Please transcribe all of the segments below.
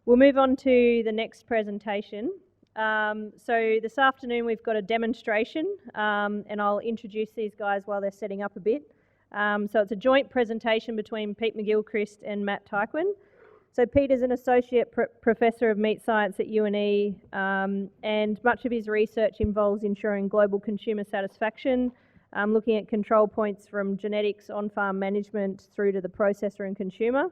We'll move on to the next presentation. So this afternoon we've got a demonstration, and I'll introduce these guys while they're setting up a bit. So it's a joint presentation between Pete McGilchrist and Matt Tyquin. So Pete is an associate professor of meat science at UNE, and much of his research involves ensuring global consumer satisfaction, looking at control points from genetics, on-farm management through to the processor and consumer.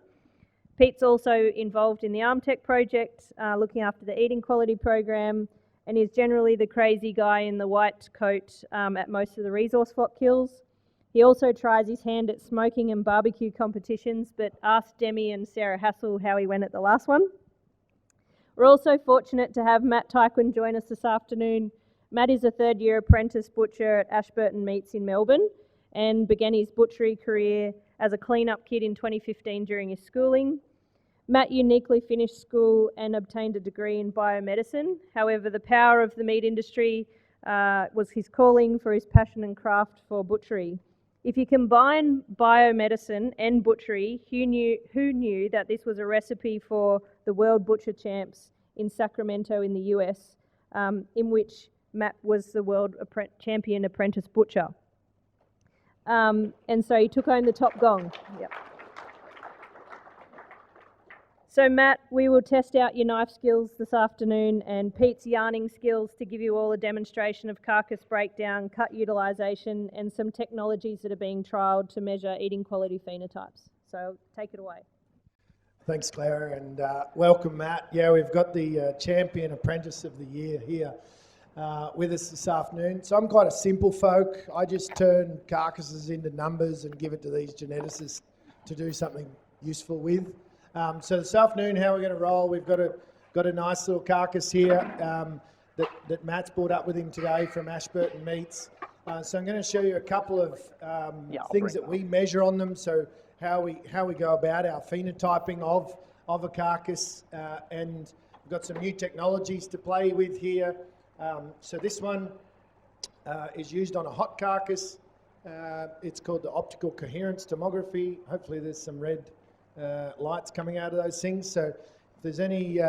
Pete's also involved in the ArmTech project, looking after the eating quality program, and is generally the crazy guy in the white coat at most of the resource flock kills. He also tries his hand at smoking and barbecue competitions, but ask Demi and Sarah Hassel how he went at the last one. We're also fortunate to have Matt Tyquin join us this afternoon. Matt is a third-year apprentice butcher at Ashburton Meats in Melbourne and began his butchery career as a clean-up kid in 2015 during his schooling. Matt uniquely finished school and obtained a degree in biomedicine. However, the power of the meat industry was his calling for his passion and craft for butchery. If you combine biomedicine and butchery, who knew that this was a recipe for the World Butcher Champs in Sacramento in the US, in which Matt was the world champion apprentice butcher. And so he took home the top gong. Yep. So Matt, we will test out your knife skills this afternoon and Pete's yarning skills to give you all a demonstration of carcass breakdown, cut utilisation and some technologies that are being trialled to measure eating quality phenotypes. So take it away. Thanks, Claire, and welcome, Matt. Yeah, we've got the Champion Apprentice of the Year here with us this afternoon. So I'm quite a simple folk. I just turn carcasses into numbers and give it to these geneticists to do something useful with. So this afternoon, how we're going to roll, we've got a nice little carcass here that Matt's brought up with him today from Ashburton Meats. So I'm going to show you a couple of things that we measure on them. So how we go about our phenotyping of a carcass, and we've got some new technologies to play with here. So this one is used on a hot carcass. It's called the optical coherence tomography. Hopefully there's some red lights coming out of those things. So if there's any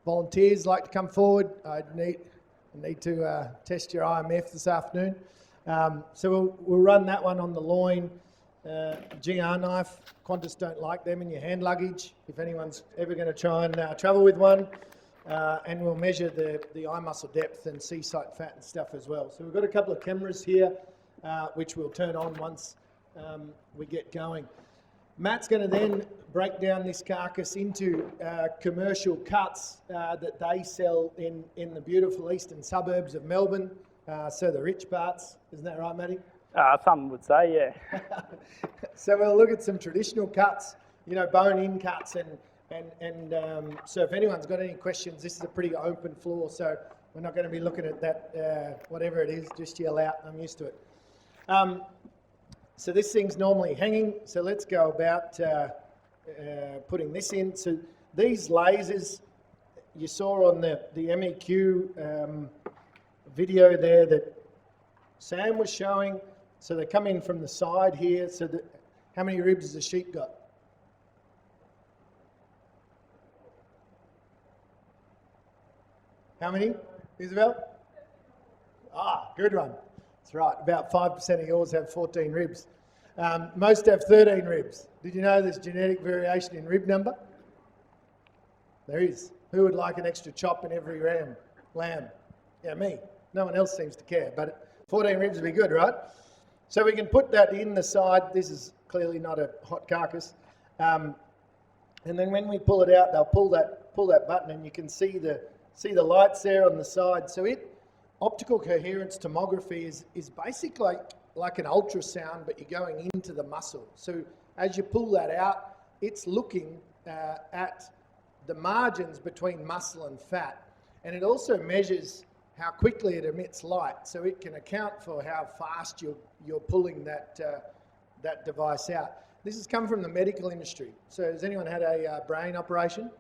volunteers like to come forward, I need to test your IMF this afternoon. So we'll run that one on the loin. GR knife. Qantas don't like them in your hand luggage if anyone's ever going to try and travel with one. And we'll measure the eye muscle depth and sea site fat and stuff as well. So we've got a couple of cameras here which we'll turn on once we get going. Matt's going to then break down this carcass into commercial cuts that they sell in the beautiful eastern suburbs of Melbourne, so the rich parts. Isn't that right, Matty? Some would say, yeah. So we'll look at some traditional cuts, bone-in cuts, and so if anyone's got any questions, this is a pretty open floor, so we're not going to be looking at that, whatever it is, just yell out. I'm used to it. So this thing's normally hanging, so let's go about putting this in. So these lasers you saw on the MEQ video there that Sam was showing, so they come in from the side here. So how many ribs has the sheep got? How many, Isabel? Good one. That's right, about 5% of yours have 14 ribs. Most have 13 ribs. Did you know there's genetic variation in rib number? There is. Who would like an extra chop in every lamb? Yeah, me. No one else seems to care, but 14 ribs would be good, right? So we can put that in the side. This is clearly not a hot carcass. And then when we pull it out, they'll pull that button and you can see the lights there on the side. So optical coherence tomography is basically like an ultrasound, but you're going into the muscle. So as you pull that out, it's looking at the margins between muscle and fat. And it also measures how quickly it emits light. So it can account for how fast you're pulling that device out. This has come from the medical industry. So has anyone had a brain operation?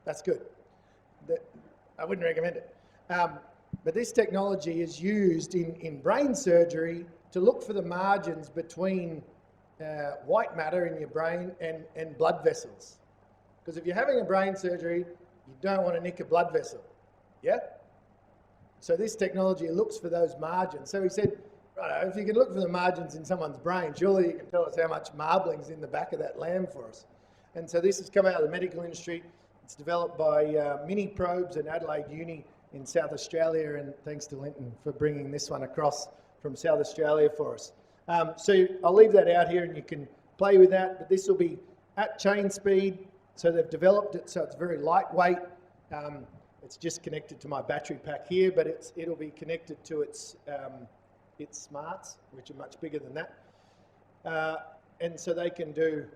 That's good. I wouldn't recommend it. But this technology is used in brain surgery to look for the margins between white matter in your brain and blood vessels. Because if you're having a brain surgery, you don't want to nick a blood vessel. Yeah? So this technology looks for those margins. So he said, right, if you can look for the margins in someone's brain, surely you can tell us how much marbling's in the back of that lamb for us. And so this has come out of the medical industry. It's developed by Mini Probes at Adelaide Uni in South Australia, and thanks to Linton for bringing this one across from South Australia for us. So I'll leave that out here and you can play with that, but this will be at chain speed. So they've developed it so it's very lightweight. It's just connected to my battery pack here, but it'll be connected to its smarts, which are much bigger than that. And so they can do,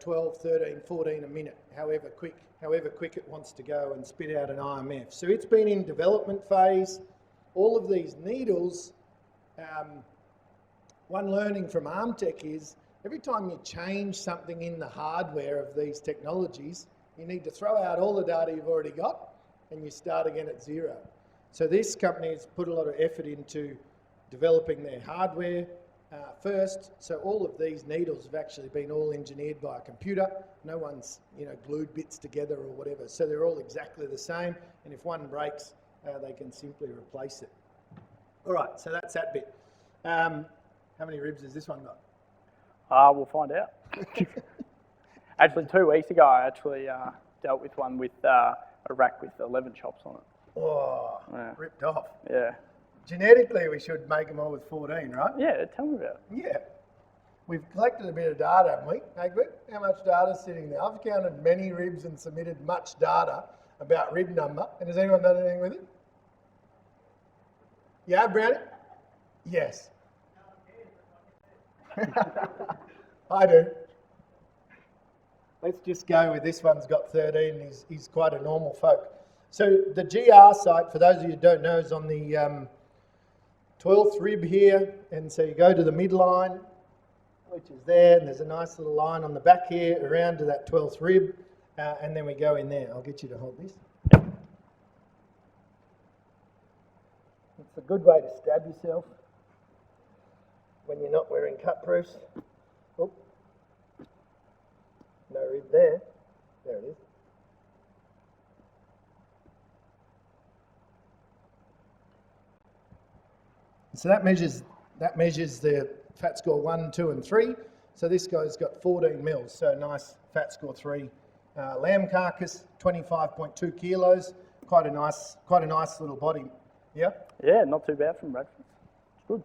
12, 13, 14 a minute, however quick it wants to go and spit out an IMF. So it's been in development phase. All of these needles, one learning from ArmTech is every time you change something in the hardware of these technologies, you need to throw out all the data you've already got and you start again at zero. So this company has put a lot of effort into developing their hardware first. So all of these needles have actually been all engineered by a computer. No one's glued bits together or whatever. So they're all exactly the same. And if one breaks, they can simply replace it. All right, so that's that bit. How many ribs has this one got? We'll find out. Actually, 2 weeks ago, I actually dealt with one with a rack with 11 chops on it. Oh, Yeah. ripped off. Yeah. Genetically, we should make them all with 14, right? Yeah, tell me about it. Yeah. We've collected a bit of data, haven't we? Hey, Greg, how much data's sitting there? I've counted many ribs and submitted much data about rib number. And has anyone done anything with it? Yeah, Brownie? Yes. I do. Let's just go with this one's got 13. He's quite a normal folk. So the GR site, for those of you who don't know, is on the 12th rib here. And so you go to the midline, which is there, and there's a nice little line on the back here around to that 12th rib. And then we go in there. I'll get you to hold this. It's a good way to stab yourself when you're not wearing cut proofs. Oh, no rib there. There it is. So that measures the fat score 1, 2, and 3. So this guy's got 14 mils. So nice fat score 3 lamb carcass, 25.2 kilos. Quite a nice little body. Yeah. Yeah, not too bad from Bradford. It's good.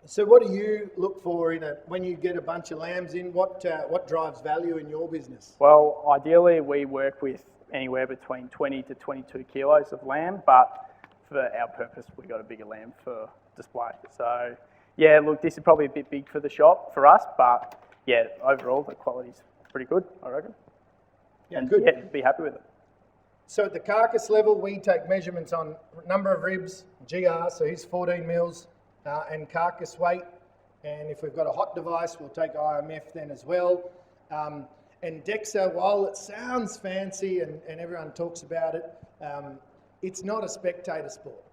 So what do you look for when you get a bunch of lambs in? What drives value in your business? Well, ideally we work with anywhere between 20 to 22 kilos of lamb, but for our purpose we got a bigger lamb for display. So yeah, look, this is probably a bit big for the shop for us, but yeah, overall the quality's pretty good, I reckon. Yeah, and good. Yeah, be happy with it. So at the carcass level, we take measurements on number of ribs, GR, so he's 14 mils, and carcass weight. And if we've got a hot device, we'll take IMF then as well. And DEXA, while it sounds fancy and everyone talks about it, it's not a spectator sport.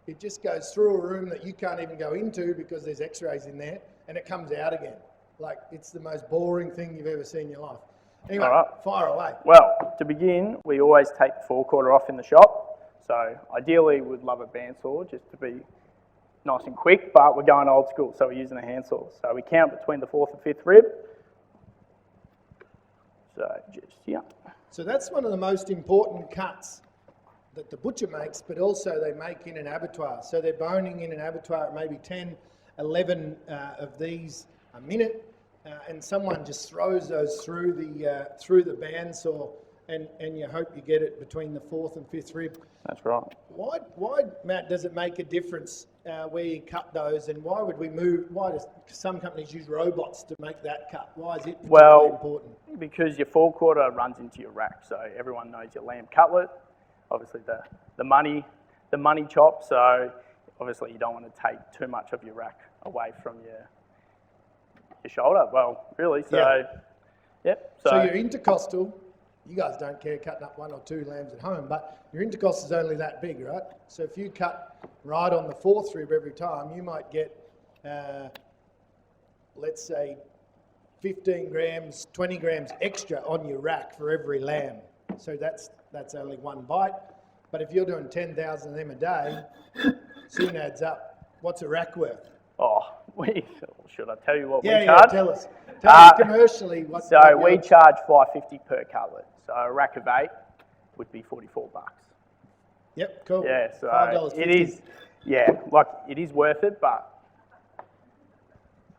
It just goes through a room that you can't even go into because there's x-rays in there, and it comes out again. Like, it's the most boring thing you've ever seen in your life. Anyway, All right. Fire away. Well, to begin, we always take the forequarter off in the shop. So ideally, we'd love a bandsaw just to be nice and quick, but we're going old school, so we're using a handsaw. So we count between the 4th and 5th rib. So just, yeah. So that's one of the most important cuts that the butcher makes, but also they make in an abattoir. So they're boning in an abattoir at maybe 10, 11 of these a minute. And someone just throws those through the bandsaw, and you hope you get it between the 4th and 5th rib. That's right. Why, Matt, does it make a difference where you cut those, and why do some companies use robots to make that cut? Why is it particularly important? Because your forequarter runs into your rack, so everyone knows your lamb cutlet, obviously the money chop, so obviously you don't want to take too much of your rack away from your shoulder. Well, really, so, yeah. Yep. So your intercostal, you guys don't care cutting up 1 or 2 lambs at home, but your intercostal is only that big, right? So if you cut right on the 4th rib every time, you might get, let's say, 15 grams, 20 grams extra on your rack for every lamb. So that's only one bite. But if you're doing 10,000 of them a day, soon adds up. What's a rack worth? Oh, should I tell you what we Yeah, charge? tell us. Tell us commercially what. So what we charge $5.50 per cutlet. So a rack of 8 would be $44. Yep, cool. Yeah, so $5.50. it is. Yeah, like it is worth it, but.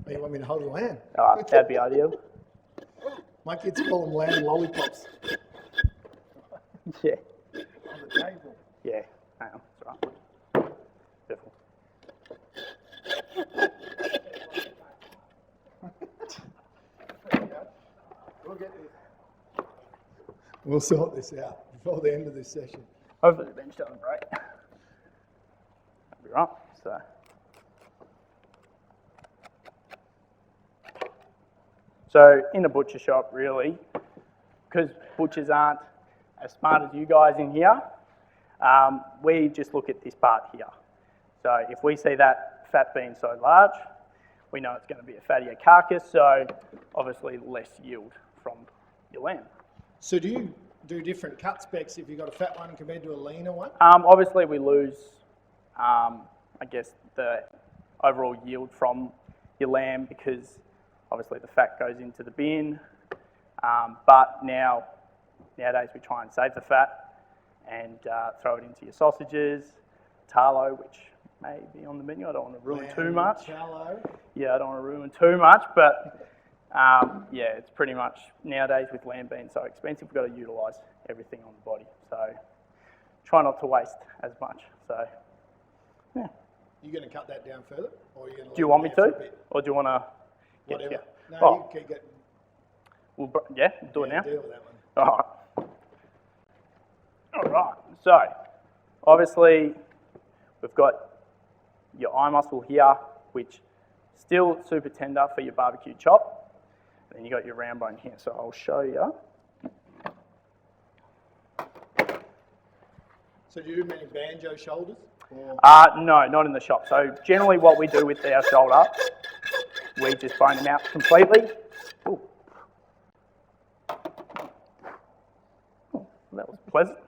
You want me to hold a lamb? That'd be ideal. My kids call them lamb lollipops. Yeah. On the table. Yeah. Hang on. That's right. Careful. We'll sort this out before the end of this session. Hopefully the bench doesn't break. That'd be right. So in a butcher shop, really, because butchers aren't as smart as you guys in here, we just look at this part here. So if we see that fat being so large, we know it's going to be a fattier carcass, so obviously less yield from your lamb. So do you do different cut specs if you've got a fat one compared to a leaner one? Obviously we lose, I guess, the overall yield from your lamb because obviously the fat goes into the bin, but nowadays we try and save the fat and throw it into your sausages, tallow, which may be on the menu. I don't want to ruin too much. Tallow. Yeah, I don't want to ruin too much, but yeah, it's pretty much nowadays with lamb being so expensive, we've got to utilise everything on the body. So try not to waste as much. So yeah. You going to cut that down further, or are you going to? Do you want me to, or do you want to? Whatever. No, Oh. you keep getting. Yeah, do it now. Deal with that one. All right. So obviously we've got your eye muscle here, which still super tender for your barbecue chop. Then you got your round bone here. So I'll show you. So do you do many banjo shoulders? Or? No, not in the shop. So generally what we do with our shoulder, we just bone them out completely. Ooh. Oh, that was pleasant.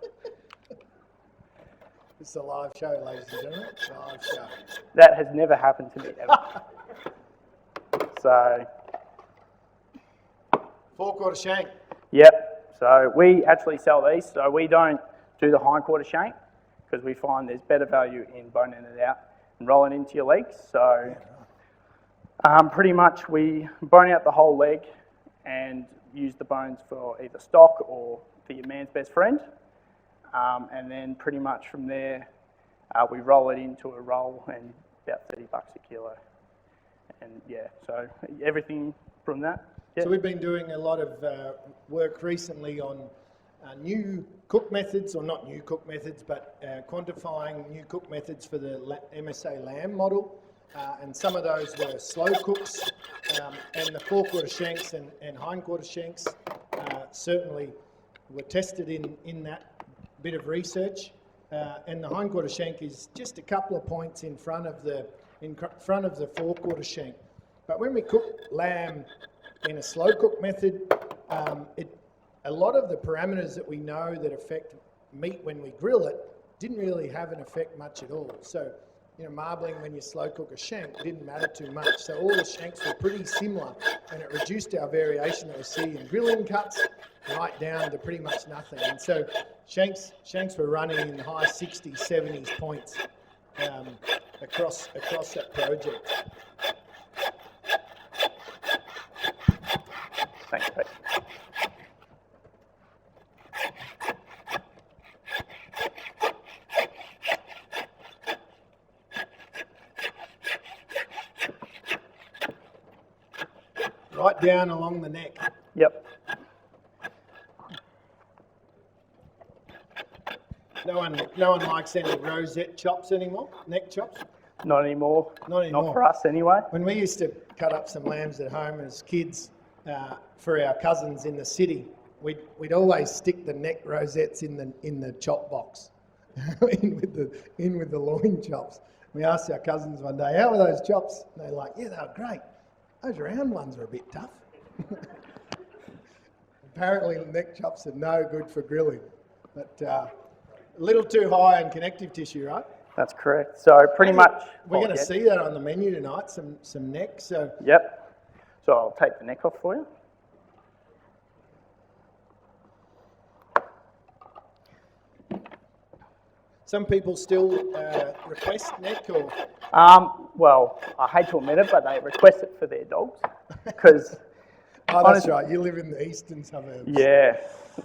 It's a live show, ladies and gentlemen. Live show. That has never happened to me ever. So, 4/4 shank. yep. So we actually sell these. So we don't do the hindquarter shank because we find there's better value in boning it out and rolling into your legs. So pretty much we bone out the whole leg and use the bones for either stock or for your man's best friend. And then pretty much from there, we roll it into a roll and about $30 a kilo. And yeah, so everything from that. Yeah. So we've been doing a lot of work recently on new cook methods, or not new cook methods, but quantifying new cook methods for the MSA lamb model. And some of those were slow cooks, and the 4/4 shanks and hindquarter shanks certainly were tested in that bit of research. And the hindquarter shank is just a couple of points in front of the 4/4 shank. But when we cook lamb in a slow cook method, a lot of the parameters that we know that affect meat when we grill it didn't really have an effect much at all. So, marbling when you slow cook a shank didn't matter too much. So all the shanks were pretty similar, and it reduced our variation that we see in grilling cuts right down to pretty much nothing. And so shanks were running in the high 60s, 70s points across that project. Thanks, Pete. Right down along the neck. Yep. No one likes any rosette chops anymore, neck chops. Not anymore. Not anymore. Not for us anyway. When we used to cut up some lambs at home as kids for our cousins in the city, we'd always stick the neck rosettes in the chop box, in with the loin chops. We asked our cousins one day, "How were those chops?" And they're like, "Yeah, they were great. Those round ones are a bit tough." Apparently neck chops are no good for grilling, but a little too high in connective tissue, right? That's correct. So pretty much... We're going to see that on the menu tonight, some neck. So Yep. So I'll take the neck off for you. some people still request neck or... Well, I hate to admit it, but they request it for their dogs because... Oh, that's right. You live in the eastern suburbs. Yeah.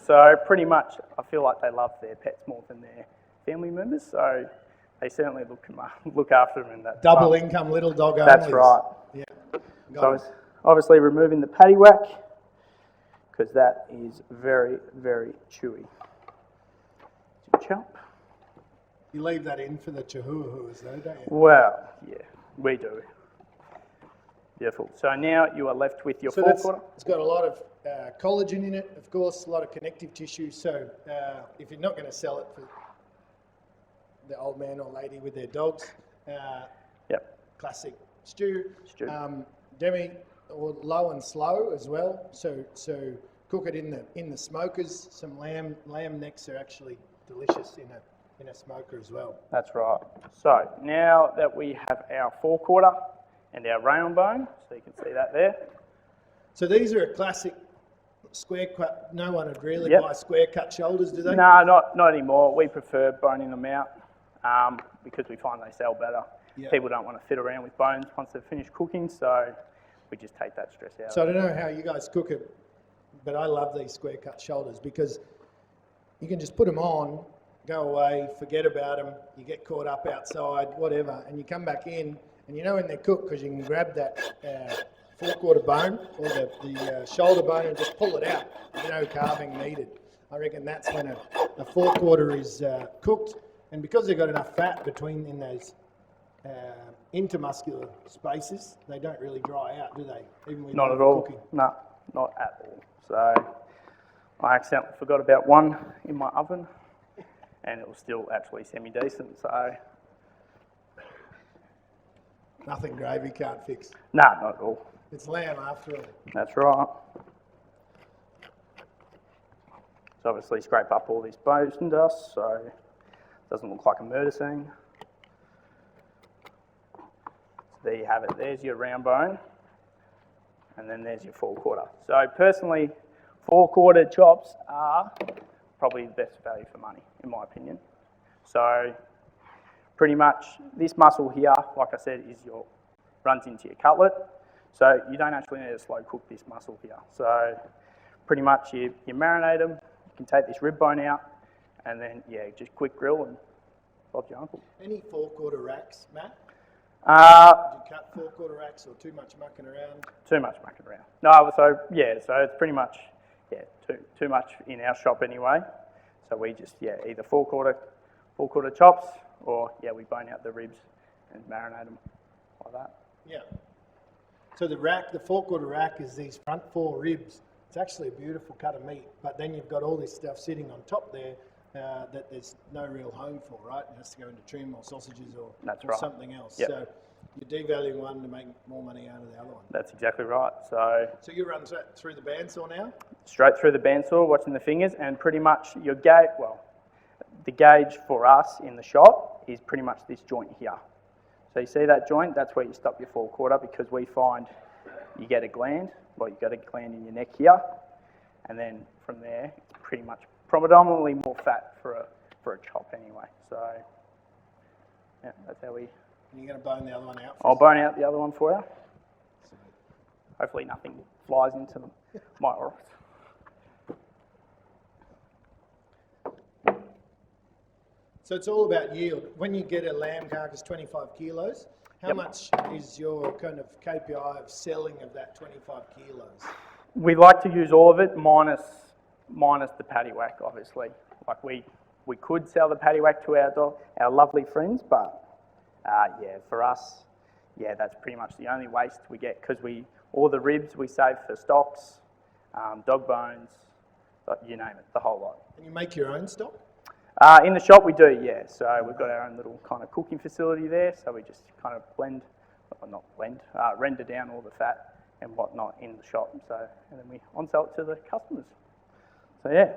So pretty much I feel like they love their pets more than their family members. So they certainly look after them in that. Double income little dog owners. That's right. Yeah. So it's obviously removing the patty whack because that is very, very chewy. Chop. You leave that in for the chihuahuas though, don't you? Well, yeah, we do. Beautiful. So now you are left with your forequarter. It's got a lot of collagen in it, of course, a lot of connective tissue. So if you're not going to sell it for the old man or lady with their dogs, Yep. classic stew. Stew. Demi or low and slow as well. So cook it in the smokers. Some lamb necks are actually delicious in a smoker as well. That's right. So now that we have our forequarter and our rayon bone, so you can see that there. So these are a classic square cut. No one would really Yep. buy square cut shoulders, do they? No, not anymore. We prefer boning them out because we find they sell better. Yeah. People don't want to fit around with bones once they've finished cooking, so we just take that stress out. So I don't know how you guys cook it, but I love these square cut shoulders because you can just put them on, go away, forget about them, you get caught up outside, whatever, and you come back in, and you know when they're cooked because you can grab that forequarter bone or the shoulder bone and just pull it out. There's no carving needed. I reckon that's when a forequarter is cooked, and because they've got enough fat in those intermuscular spaces, they don't really dry out, do they? Even with Not at all. cooking. No, not at all. So I accidentally forgot about one in my oven, and it was still actually semi-decent, so... Nothing gravy can't fix. No, not at all. It's lamb after all. That's right. So obviously scrape up all this bones and dust, so it doesn't look like a murder scene. So there you have it. There's your round bone, and then there's your forequarter. So personally, forequarter chops are probably the best value for money, in my opinion. So pretty much this muscle here, like I said, runs into your cutlet. So you don't actually need to slow cook this muscle here. So pretty much you marinate them, you can take this rib bone out, and then just quick grill and Bob's your uncle. Any forequarter racks, Matt? Uh, Did you cut forequarter racks or too much mucking around? Too much mucking around. No, so it's pretty much too much in our shop anyway. So we just either forequarter chops or we bone out the ribs and marinate them like that. Yeah. So the forequarter rack is these front four ribs. It's actually a beautiful cut of meat, but then you've got all this stuff sitting on top there that there's no real home for, right? It has to go into trim or sausages or something else. Yep. So you're devaluing one to make more money out of the other one. That's exactly right. So you run through the bandsaw now? Straight through the bandsaw, watching the fingers, and pretty much your gauge, the gauge for us in the shop is pretty much this joint here. So you see that joint, that's where you stop your forequarter because we find you get a gland, you got a gland in your neck here, and then from there, it's pretty much predominantly more fat for a chop anyway. So that's how we... And you're going to bone the other one out? I'll bone out the other one for you. Hopefully nothing flies into my orifice. So it's all about yield. When you get a lamb carcass 25 kilos, how much is your kind of KPI of selling of that 25 kilos? We like to use all of it minus the patty whack, obviously. Like we could sell the patty whack to our lovely friends, but for us, that's pretty much the only waste we get because all the ribs we save for stocks, dog bones, you name it, the whole lot. And you make your own stock? In the shop we do, So we've got our own little kind of cooking facility there, so we just kind of render down all the fat and whatnot in the shop. So, and then we on-sell it to the customers. So yeah.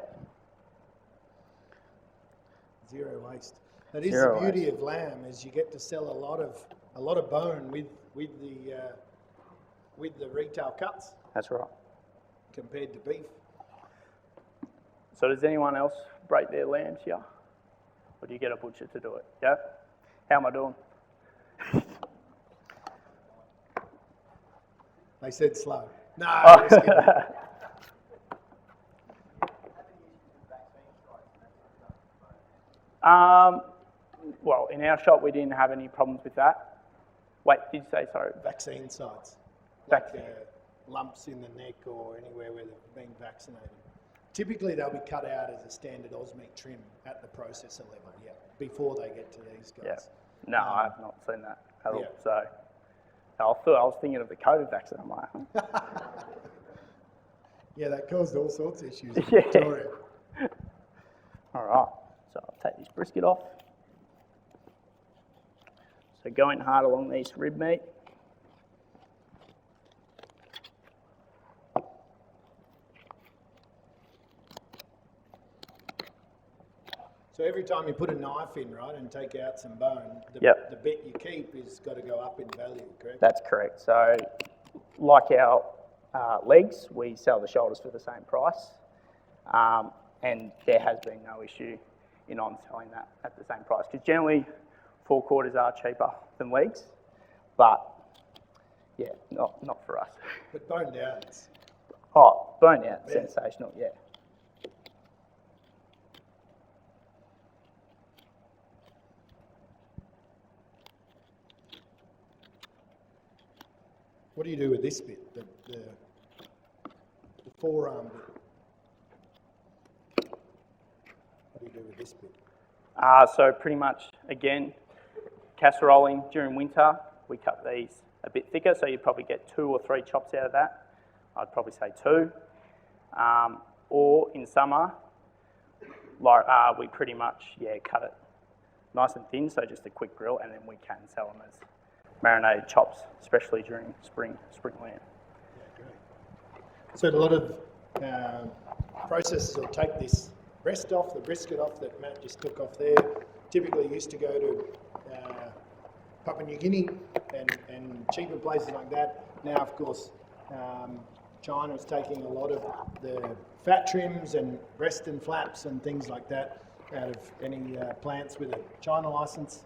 Zero waste. That is Zero the beauty waste. of lamb, is you get to sell a lot of bone with the retail cuts That's right. compared to beef. So does anyone else break their lambs here? Or do you get a butcher to do it? Yeah? How am I doing? They said slow. No, Oh. just kidding. Well, in our shop, we didn't have any problems with that. Wait, did you say, sorry? Vaccine sites, Vaccine. like lumps in the neck or anywhere where they've been vaccinated. Typically, they'll be cut out as a standard Osmeat trim at the processor level, yeah, before they get to these Yeah. guys. No, I have not seen that at all. Yeah. So I was thinking of the COVID vaccine. I'm like, Yeah, that caused all sorts of issues in Yeah. Victoria. all right. So I'll take this brisket off. So going hard along these rib meat. So every time you put a knife in, right, and take out some bone, Yep. the bit you keep is got to go up in value, correct? That's correct. So like our legs, we sell the shoulders for the same price. And there has been no issue in on selling that at the same price. Because generally, forequarters are cheaper than legs. But yeah, not for us. But bone down, Oh, bone out, Yeah. sensational, yeah. what do you do with this bit, the forearm bit? What do you do with this bit? So pretty much, again, casseroling during winter, we cut these a bit thicker, so you probably get 2 or 3 chops out of that. I'd probably say 2. Or in summer, like we pretty much, cut it nice and thin, so just a quick grill, and then we can sell them as marinated chops, especially during spring lamb. Yeah, great. So a lot of processors will take this breast off, the brisket off that Matt just took off there. Typically used to go to Papua New Guinea and cheaper places like that. Now, of course, China's taking a lot of the fat trims and breast and flaps and things like that out of any plants with a China license.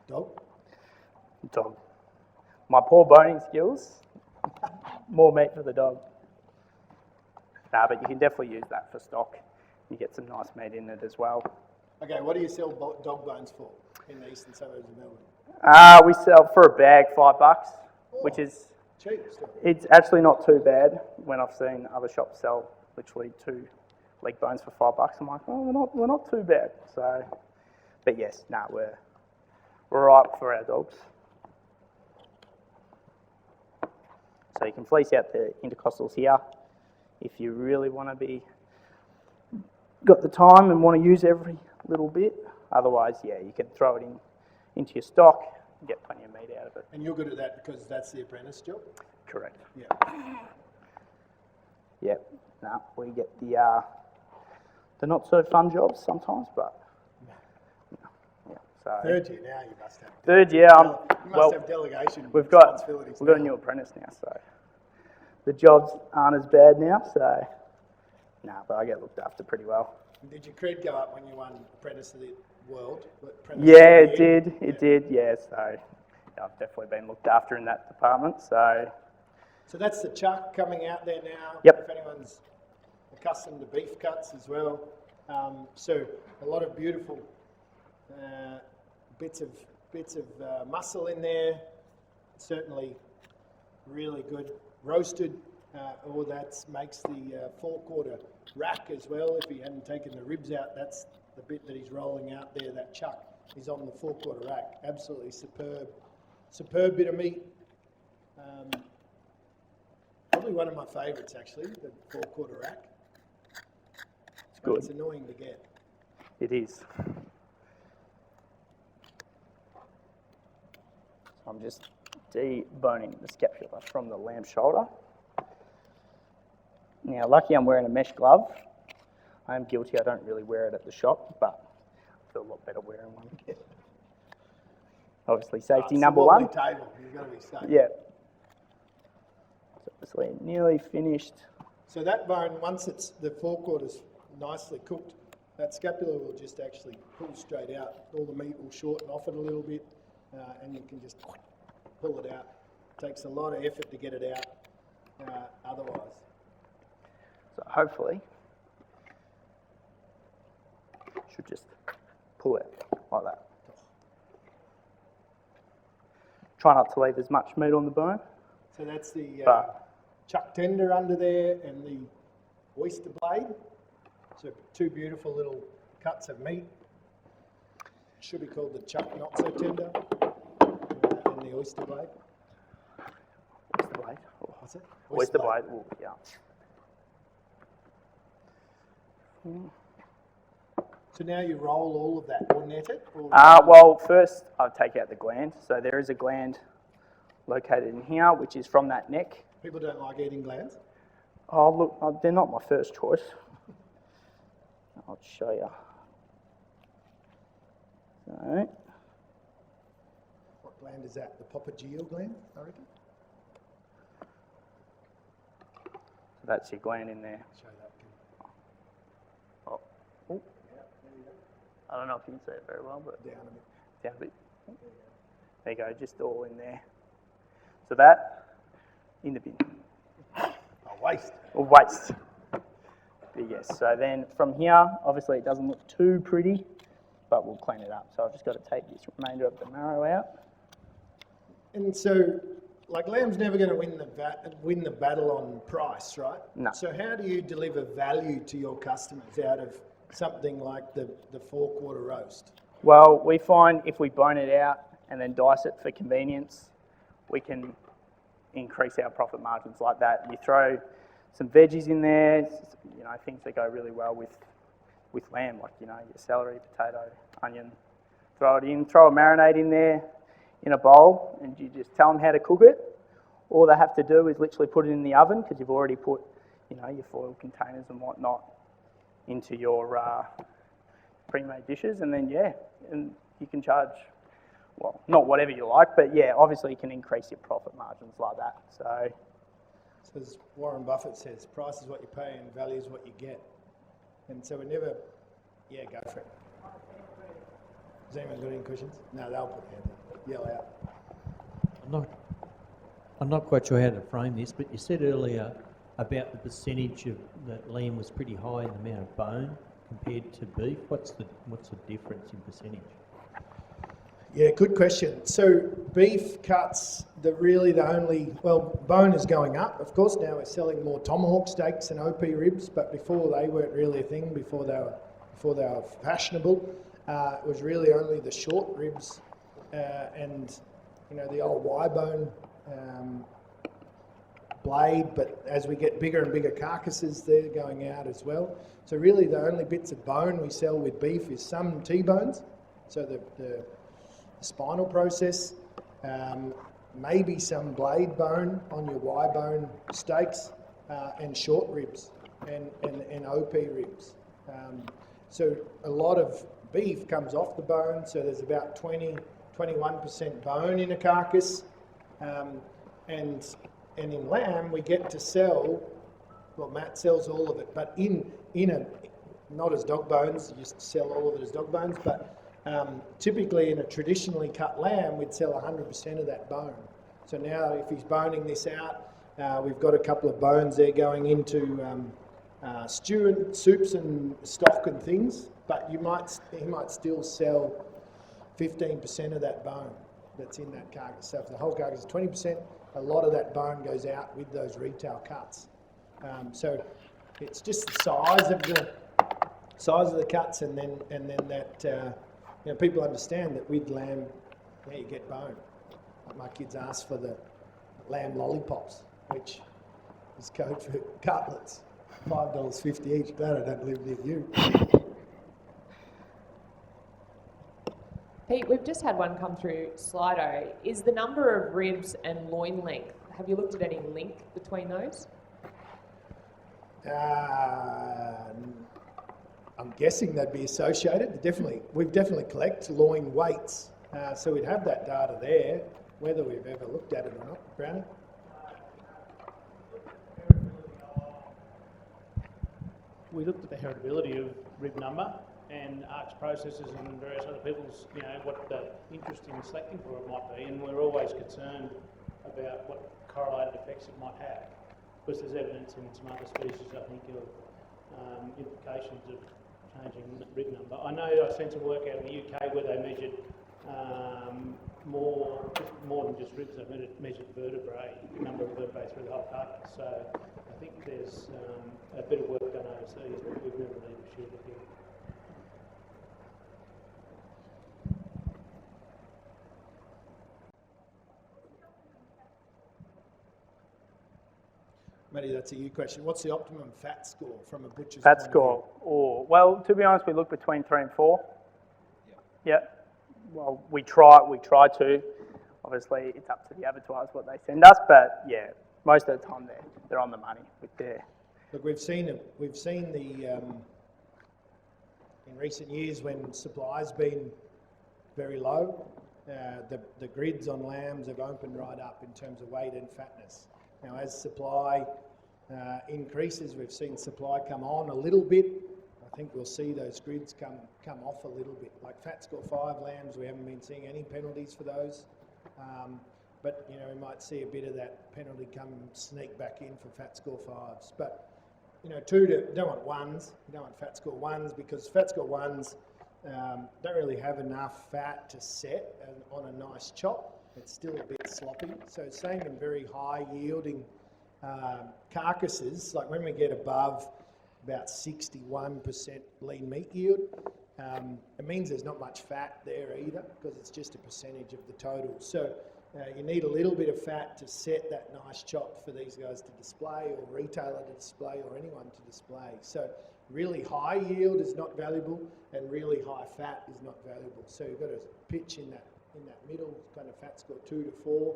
Dog. My poor boning skills, more meat for the dog. Nah, but you can definitely use that for stock. You get some nice meat in it as well. Okay, what do you sell dog bones for in the eastern suburbs of Melbourne? We sell for a bag $5, which is, Cheap still. it's actually not too bad when I've seen other shops sell literally 2 leg bones for $5. I'm like, oh, we're not too bad. So, but yes, we're right for our dogs. So you can fleece out the intercostals here if you really want to be got the time and want to use every little bit. Otherwise, you can throw it into your stock and get plenty of meat out of it. And you're good at that because that's the apprentice job? Correct. Yeah. Yep. We get the not so fun jobs sometimes, but yeah. So Third year now, you must have. third year, You must have delegation we've got responsibilities a new apprentice now, so the jobs aren't as bad now. So but I get looked after pretty well. Did your cred go up when you won Apprentice of the World? Yeah, it did. It did. Yeah. So I've definitely been looked after in that department. So that's the chuck coming out there now. Yep. If anyone's accustomed to beef cuts as well. So a lot of beautiful bits of muscle in there. Certainly really good roasted. All that makes the 4/4 rack as well. If he hadn't taken the ribs out, that's the bit that he's rolling out there. That chuck is on the 4/4 rack. Absolutely superb bit of meat. Probably one of my favourites actually, the 4/4 rack. it's good. It's annoying to get. It is. I'm just deboning the scapula from the lamb shoulder. Now, lucky I'm wearing a mesh glove. I am guilty, I don't really wear it at the shop, but I feel a lot better wearing one. Obviously, safety number one. Table. You've got to be safe. Yeah. So obviously, nearly finished. So that bone, once the forequarter's nicely cooked, that scapula will just actually pull straight out. All the meat will shorten off it a little bit, and you can just pull it out. It takes a lot of effort to get it out otherwise. So hopefully, should just pull it like that. Try not to leave as much meat on the bone. So that's the chuck tender under there and the oyster blade. So two beautiful little cuts of meat. Should be called the chuck not so tender and the oyster blade. Oyster blade? What's it? Oyster blade, oh, yeah. So now you roll all of that or net it? Or Well, first I'll take out the gland. So there is a gland located in here, which is from that neck. People don't like eating glands. Oh, look, they're not my first choice. I'll show you. So, What gland is that? The popageo gland, I reckon? that's your gland in there. Show that. Oh. Oh. I don't know if you can see it very well, but Down a bit. down a bit. There you go, just all in there. So that, in the bin. Oh, waste. Or waste. But yes, so then from here, obviously it doesn't look too pretty, but we'll clean it up. So I've just got to take this remainder of the marrow out. And so, like, lamb's never going to win the battle on price, right? No. So how do you deliver value to your customers out of something like the four-quarter roast? Well, we find if we bone it out and then dice it for convenience, we can increase our profit margins like that. You throw some veggies in there, you know, things that go really well with lamb, like, you know, your celery, potato, onion. Throw it in, throw a marinade in there in a bowl, and you just tell them how to cook it. All they have to do is literally put it in the oven, because you've already put, you know, your foil containers and whatnot into your pre-made dishes, and then, yeah, and you can charge, well, not whatever you like, but yeah, obviously you can increase your profit margins like that. So As Warren Buffett says, price is what you pay and value is what you get. And so we never, yeah, go for it. Has anyone got any questions? No, they'll put their hand up. Yell out. I'm not quite sure how to frame this, but you said earlier about the percentage of that lamb was pretty high in the amount of bone compared to beef. What's the difference in percentage? Yeah, good question. So beef cuts, bone is going up. Of course, now we're selling more tomahawk steaks and OP ribs, but before they weren't really a thing, before they were fashionable, it was really only the short ribs and, you know, the old Y-bone blade, but as we get bigger and bigger carcasses, they're going out as well. So really the only bits of bone we sell with beef is some T-bones, so the spinal process, maybe some blade bone on your Y-bone steaks, and short ribs and OP ribs. So a lot of beef comes off the bone, so there's about 21% bone in a carcass, and in lamb we get to sell, well, Matt sells all of it, but not as dog bones, you just sell all of it as dog bones, but typically in a traditionally cut lamb, we'd sell 100% of that bone. So now if he's boning this out, we've got a couple of bones there going into stew and soups and stock and things, but he might still sell 15% of that bone that's in that carcass. So if the whole carcass is 20%, a lot of that bone goes out with those retail cuts. So it's just the size of the cuts, and then that, you know, people understand that with lamb, you get bone. Like my kids ask for the lamb lollipops, which is code for cutlets, $5.50 each. Glad I don't live near you. Pete, we've just had one come through Slido. Is the number of ribs and loin length, have you looked at any link between those? I'm guessing they'd be associated. We've definitely collected loin weights, so we'd have that data there. Whether we've ever looked at it or not, Brownie? We looked at the heritability of rib number and ARC's processes and various other people's, what the interest in selecting for it might be, and we're always concerned about what correlated effects it might have, because there's evidence in some other species, I think, of implications of changing rib number. I know I've seen some work out in the UK where they measured more than just ribs, they measured vertebrae, number of vertebrae through the whole carcass. So I think there's a bit of work done overseas, but we've never really pursued it here. Matty, that's a you question. What's the optimum fat score from a butcher's Fat point of score, well, to be honest, we look between 3 and 4. Yeah. Well, we try to. Obviously, it's up to the abattoirs what they send us, but yeah, most of the time they're on the money with their. Look, we've seen the in recent years when supply's been very low, the grids on lambs have opened right up in terms of weight and fatness. Now, as supply increases, we've seen supply come on a little bit. I think we'll see those grids come off a little bit. Like fat score 5 lambs, we haven't been seeing any penalties for those. But we might see a bit of that penalty come sneak back in for fat score 5s. But you don't want 1s. You don't want fat score 1s because fat score 1s don't really have enough fat to set on a nice chop. It's still a bit sloppy. So same in very high yielding carcasses, like when we get above about 61% lean meat yield, it means there's not much fat there either because it's just a percentage of the total. So you need a little bit of fat to set that nice chop for these guys to display or retailer to display or anyone to display. So really high yield is not valuable and really high fat is not valuable. So you've got to pitch in that middle kind of fat score 2 to 4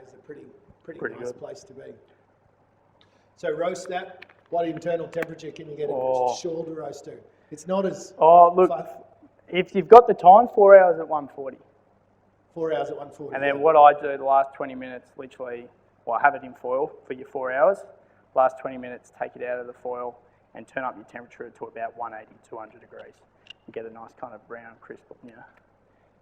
is a pretty nice good place to be. So roast that. What internal temperature can you get a shoulder roast to? It's not as if you've got the time, 4 hours at 140. 4 hours at 140. And then what I do the last 20 minutes, literally, I have it in foil for your 4 hours. Last 20 minutes, take it out of the foil and turn up your temperature to about 180, 200 degrees. You get a nice kind of brown, crisp on your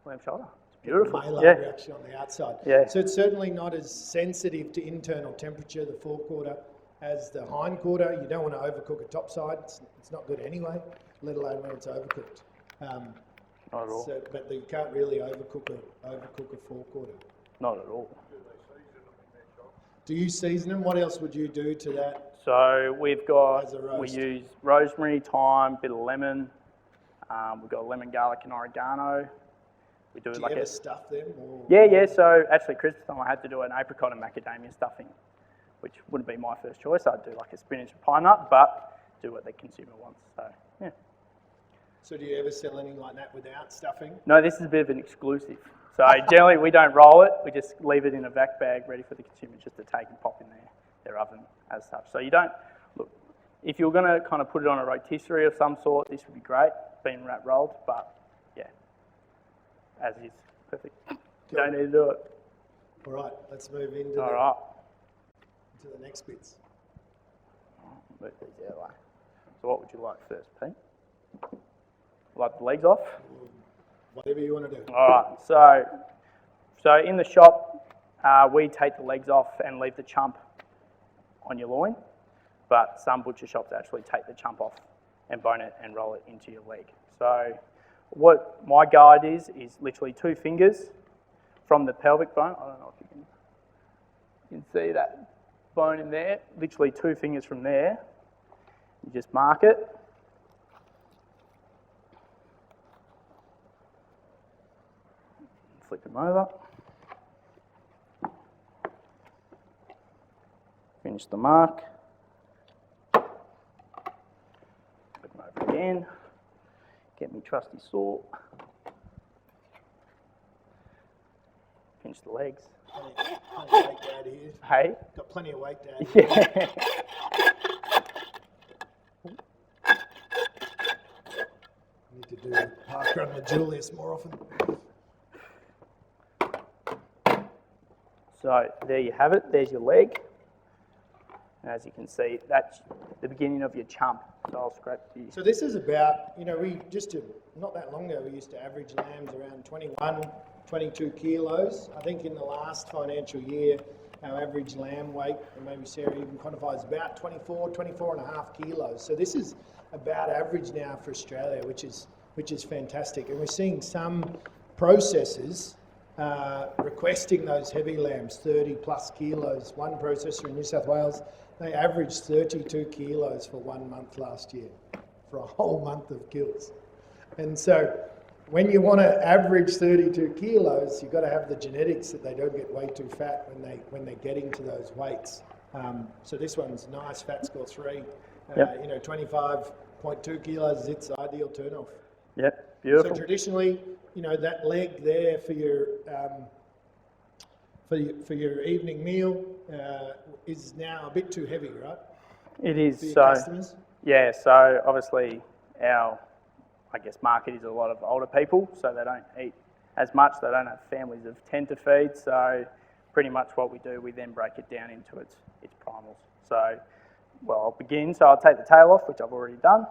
lamb shoulder. It's beautiful. Maillard reaction on the outside. Yeah. So it's certainly not as sensitive to internal temperature, the forequarter, as the hindquarter. You don't want to overcook a top side. It's not good anyway, let alone when it's overcooked. Not at all. So, but you can't really overcook a forequarter. Not at all. Do you season them? What else would you do to that? So we use rosemary, thyme, bit of lemon. We've got lemon, garlic, and oregano. We do you ever stuff them? Or? Yeah. So actually, Christmas time I had to do an apricot and macadamia stuffing, which wouldn't be my first choice. I'd do like a spinach and pine nut, but do what the consumer wants. So yeah. So do you ever sell anything like that without stuffing? No, this is a bit of an exclusive. So generally we don't roll it, we just leave it in a vac bag ready for the consumer just to take and pop in their oven as such. So you don't, look, if you're going to kind of put it on a rotisserie of some sort, this would be great, being wrap rolled, but yeah, as is, perfect. You don't need to do it. All right, let's move into to the next bits. Move these out of the way. So what would you like first, Pete? Like the legs off? Whatever you want to do. All right, so in the shop, we take the legs off and leave the chump on your loin, but some butcher shops actually take the chump off and bone it and roll it into your leg. So what my guide is literally 2 fingers from the pelvic bone. I don't know if you can see that bone in there. Literally 2 fingers from there. You just mark it. Flip them over. Finish the mark. Flip them over again. Get me trusty saw. finish the legs. Plenty of weight to add here. Hey? Got plenty of weight to add here. Yeah. Need to do park run with Julius more often. So there you have it. There's your leg. And as you can see, that's the beginning of your chump. So I'll scrape the... So this is about, we not that long ago, we used to average lambs around 21, 22 kilos. I think in the last financial year, our average lamb weight, and maybe Sarah even quantifies, about 24 and a half kilos. So this is about average now for Australia, which is fantastic. And we're seeing some processors requesting those heavy lambs, 30 plus kilos. One processor in New South Wales, they averaged 32 kilos for 1 month last year, for a whole month of kills. And so when you want to average 32 kilos, you've got to have the genetics that they don't get way too fat when they're getting to those weights. So this one's nice, fat score 3. 25.2 kilos is its ideal turn-off. Yep, beautiful. So traditionally, that leg there for your evening meal is now a bit too heavy, right? It is. For your So customers? yeah, so obviously our market is a lot of older people, so they don't eat as much. They don't have families of 10 to feed. So pretty much what we do, we then break it down into its primals. So, I'll begin. So I'll take the tail off, which I've already done.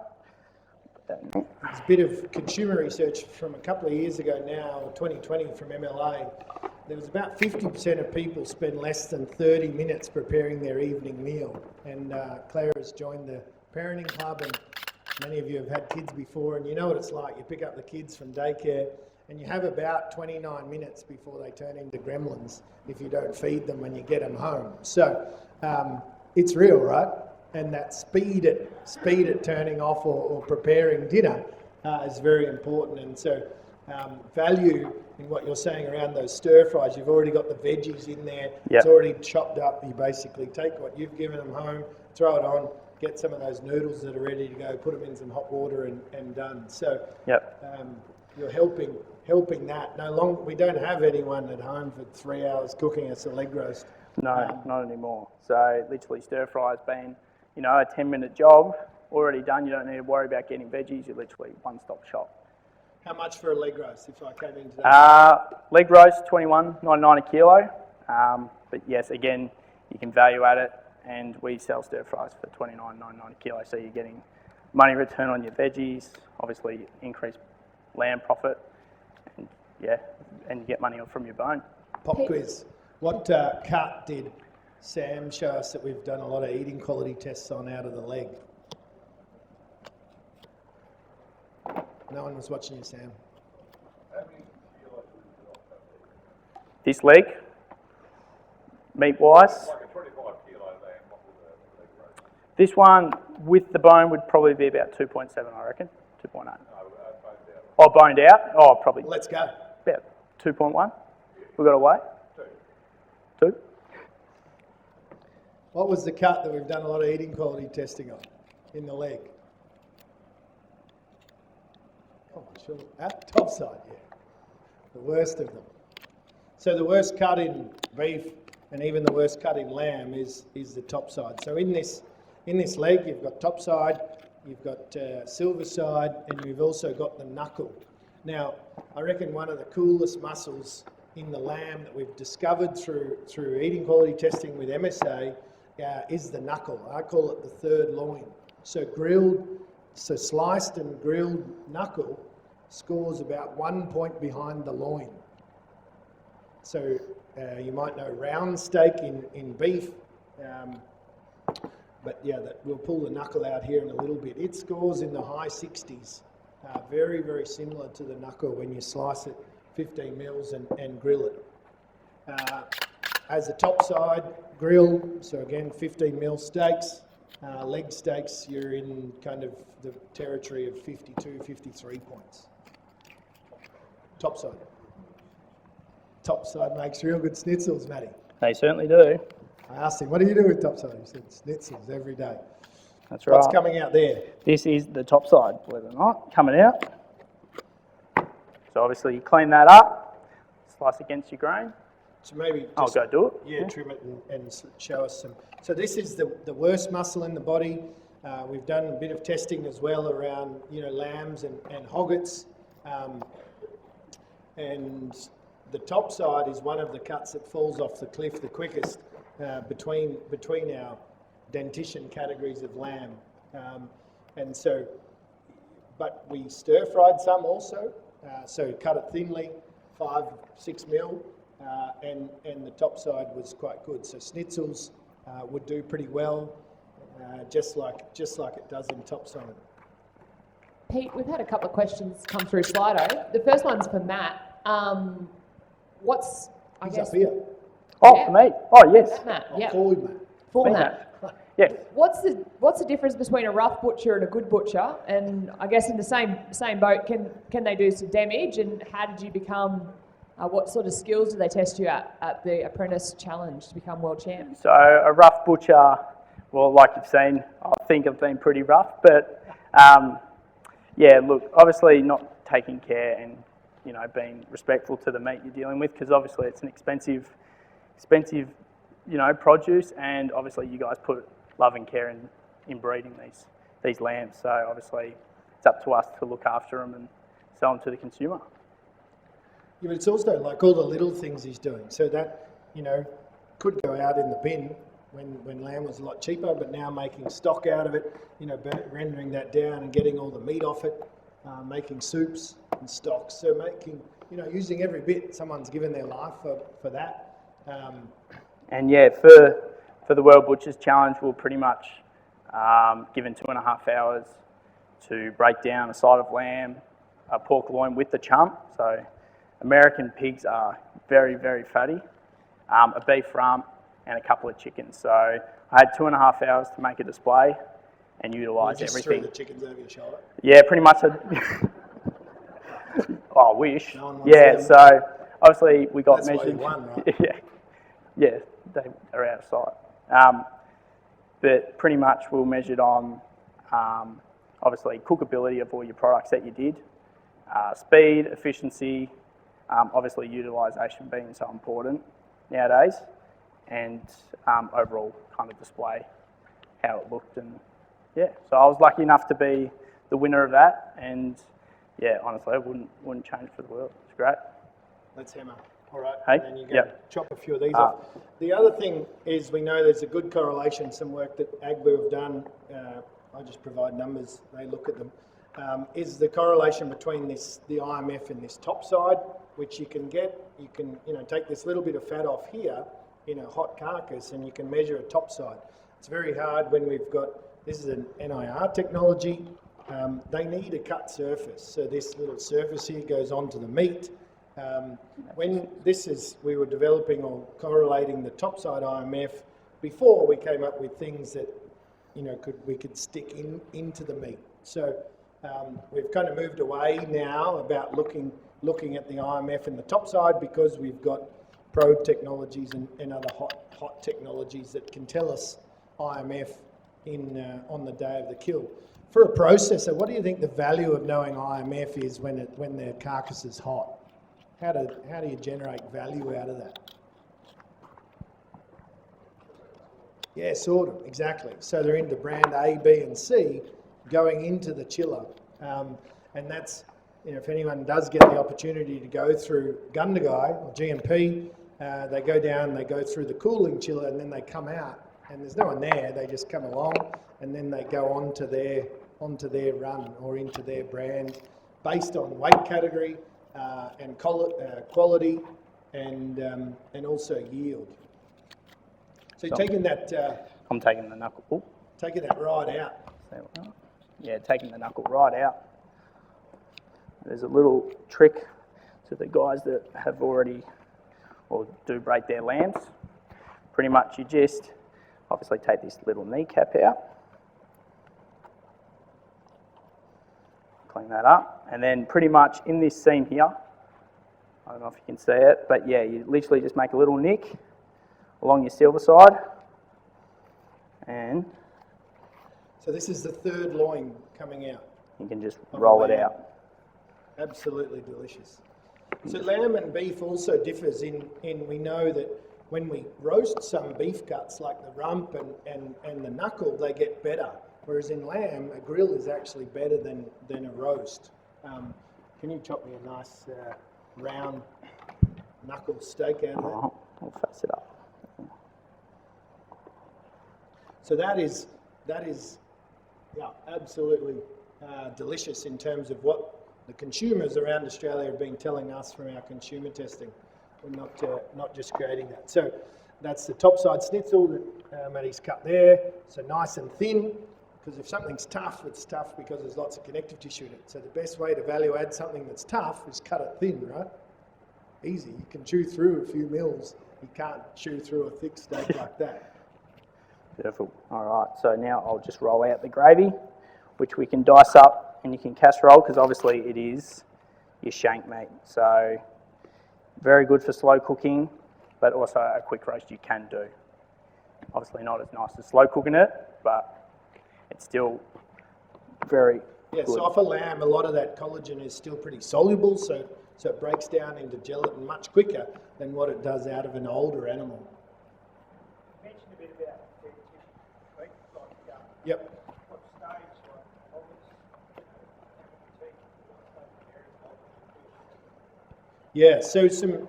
There's a bit of consumer research from a couple of years ago now, 2020 from MLA. There was about 50% of people spend less than 30 minutes preparing their evening meal. And Claire has joined the parenting club, and many of you have had kids before, and you know what it's like. You pick up the kids from daycare, and you have about 29 minutes before they turn into gremlins if you don't feed them when you get them home. So it's real, right? And that speed at turning off or preparing dinner is very important. And so value in what you're saying around those stir fries, you've already got the veggies in there. Yep. It's already chopped up. You basically take what you've given them home, throw it on, get some of those noodles that are ready to go, put them in some hot water and done. So you're helping that. No longer, we don't have anyone at home for 3 hours cooking us a leg roast. No, not anymore. So literally stir fries being, a 10-minute job, already done. You don't need to worry about getting veggies. You're literally one-stop shop. How much for a leg roast if I came in today? Leg roast, $21.99 a kilo. But yes, again, you can value add it, and we sell stir fries for $29.99 a kilo. So you're getting money return on your veggies, obviously increased lamb profit, and you get money from your bone. Pop quiz. What cut did Sam show us that we've done a lot of eating quality tests on out of the leg? No one was watching you, Sam. This leg, meat-wise, Like a 25 kilo lamb, what would the leg roast? this one with the bone would probably be about 2.7, I reckon, 2.8. No, boned out. Oh, boned out? Oh, probably Let's go. about 2.1. We've got to wait. 2. What was the cut that we've done a lot of eating quality testing on in the leg? Come on, sure. Top side, yeah. The worst of them. So the worst cut in beef and even the worst cut in lamb is the top side. So in this leg, you've got top side, you've got silver side, and you've also got the knuckle. Now, I reckon one of the coolest muscles in the lamb that we've discovered through eating quality testing with MSA is the knuckle. I call it the third loin. So sliced and grilled knuckle scores about 1 point behind the loin. So you might know round steak in beef, but we'll pull the knuckle out here in a little bit. It scores in the high 60s, very, very similar to the knuckle when you slice it 15 mils and grill it. As a top side, grill, so again 15 mil steaks. Leg steaks, you're in kind of the territory of 52, 53 points. Top side. Top side makes real good schnitzels, Matty. They certainly do. I asked him, what do you do with top side? He said, schnitzels every day. That's right. What's coming out there? This is the top side, believe it or not, coming out. So obviously you clean that up, slice against your grain. So maybe I'll just, go do it. yeah, trim it and show us some. So this is the worst muscle in the body. We've done a bit of testing as well around, lambs and hoggets. And the top side is one of the cuts that falls off the cliff the quickest between our dentition categories of lamb. And so, but we stir-fried some also. So cut it thinly, 5-6 mil. And the top side was quite good. So schnitzels would do pretty well, just like it does in top side. Pete, we've had a couple of questions come through Slido. The first one's for Matt. What's, I He's guess... up here. Oh, Yeah. for me? Oh, yes. Matt, I'll yeah. call him, mate. For Me, Matt. Yes. What's the difference between a rough butcher and a good butcher? And I guess in the same boat, can they do some damage? And how did you become... what sort of skills do they test you at the Apprentice Challenge to become world champ? So a rough butcher, well, like you've seen, I think I've been pretty rough, but yeah, look, obviously not taking care and, being respectful to the meat you're dealing with, because obviously it's an expensive, produce, and obviously you guys put love and care in breeding these lambs. So obviously it's up to us to look after them and sell them to the consumer. Yeah, but it's also like all the little things he's doing. So that, could go out in the bin when lamb was a lot cheaper, but now making stock out of it, rendering that down and getting all the meat off it, making soups and stocks. So making, using every bit someone's given their life for that. And yeah, for the World Butchers Challenge, we're pretty much given 2.5 hours to break down a side of lamb, a pork loin with the chump. So American pigs are very, very fatty, a beef rump and a couple of chickens. So I had 2.5 hours to make a display and utilise Just everything. threw the chickens over your shoulder. Yeah, pretty much. I wish. No one wants Yeah, them. so obviously we got That's why measured. you won, right? Yeah, they are out of sight. But pretty much we were measured on obviously cookability of all your products that you did, speed, efficiency, obviously utilisation being so important nowadays, and overall kind of display how it looked. And yeah, so I was lucky enough to be the winner of that, and yeah, honestly I wouldn't change for the world. It's great. Let's hammer. All right, Hey? and then you go Yep. chop a few of these off. The other thing is we know there's a good correlation, some work that AGBU have done, I just provide numbers, they look at them, is the correlation between the IMF and this top side, which you can take this little bit of fat off here in a hot carcass and you can measure a top side. It's very hard when we've got, this is an NIR technology, they need a cut surface. So this little surface here goes onto the meat. We were developing or correlating the topside IMF before we came up with things that, we could stick into the meat. So we've kind of moved away now about looking at the IMF and the topside because we've got probe technologies and other hot technologies that can tell us IMF on the day of the kill. For a processor, what do you think the value of knowing IMF is when the carcass is hot? How do you generate value out of that? Yeah, sort of, exactly. So they're into brand A, B and C going into the chiller. And that's, if anyone does get the opportunity to go through Gundagai or GMP, they go down, they go through the cooling chiller and then they come out and there's no one there, they just come along and then they go onto their run or into their brand based on weight category, and quality and also yield. So you're taking that I'm taking the knuckle. Oh, taking that right out. yeah, taking the knuckle right out. There's a little trick to the guys that have already or do break their lambs. Pretty much you just obviously take this little kneecap out, clean that up, and then pretty much in this seam here, I don't know if you can see it, but yeah, you literally just make a little nick along your silver side, and So this is the third loin coming out. you can just Of roll it lamb. out. Absolutely delicious. So lamb and beef also differs in we know that when we roast some beef guts like the rump and the knuckle, they get better. Whereas in lamb, a grill is actually better than a roast. Can you chop me a nice round knuckle steak out of that? I'll face it up. So that is absolutely delicious in terms of what the consumers around Australia have been telling us from our consumer testing. We're not just creating that. So that's the topside schnitzel that Matty's cut there. So nice and thin, because if something's tough, it's tough because there's lots of connective tissue in it. So the best way to value add something that's tough is cut it thin, right? Easy. You can chew through a few mils. You can't chew through a thick steak like that. Beautiful. All right, so now I'll just roll out the gravy, which we can dice up and you can casserole, because obviously it is your shank meat. So very good for slow cooking, but also a quick roast you can do. Obviously not as nice as slow cooking it, but it's still very good. So off a lamb, a lot of that collagen is still pretty soluble, so it breaks down into gelatin much quicker than what it does out of an older animal. You mentioned a bit about tissue, like, Yep. what stage, like, Yeah, so some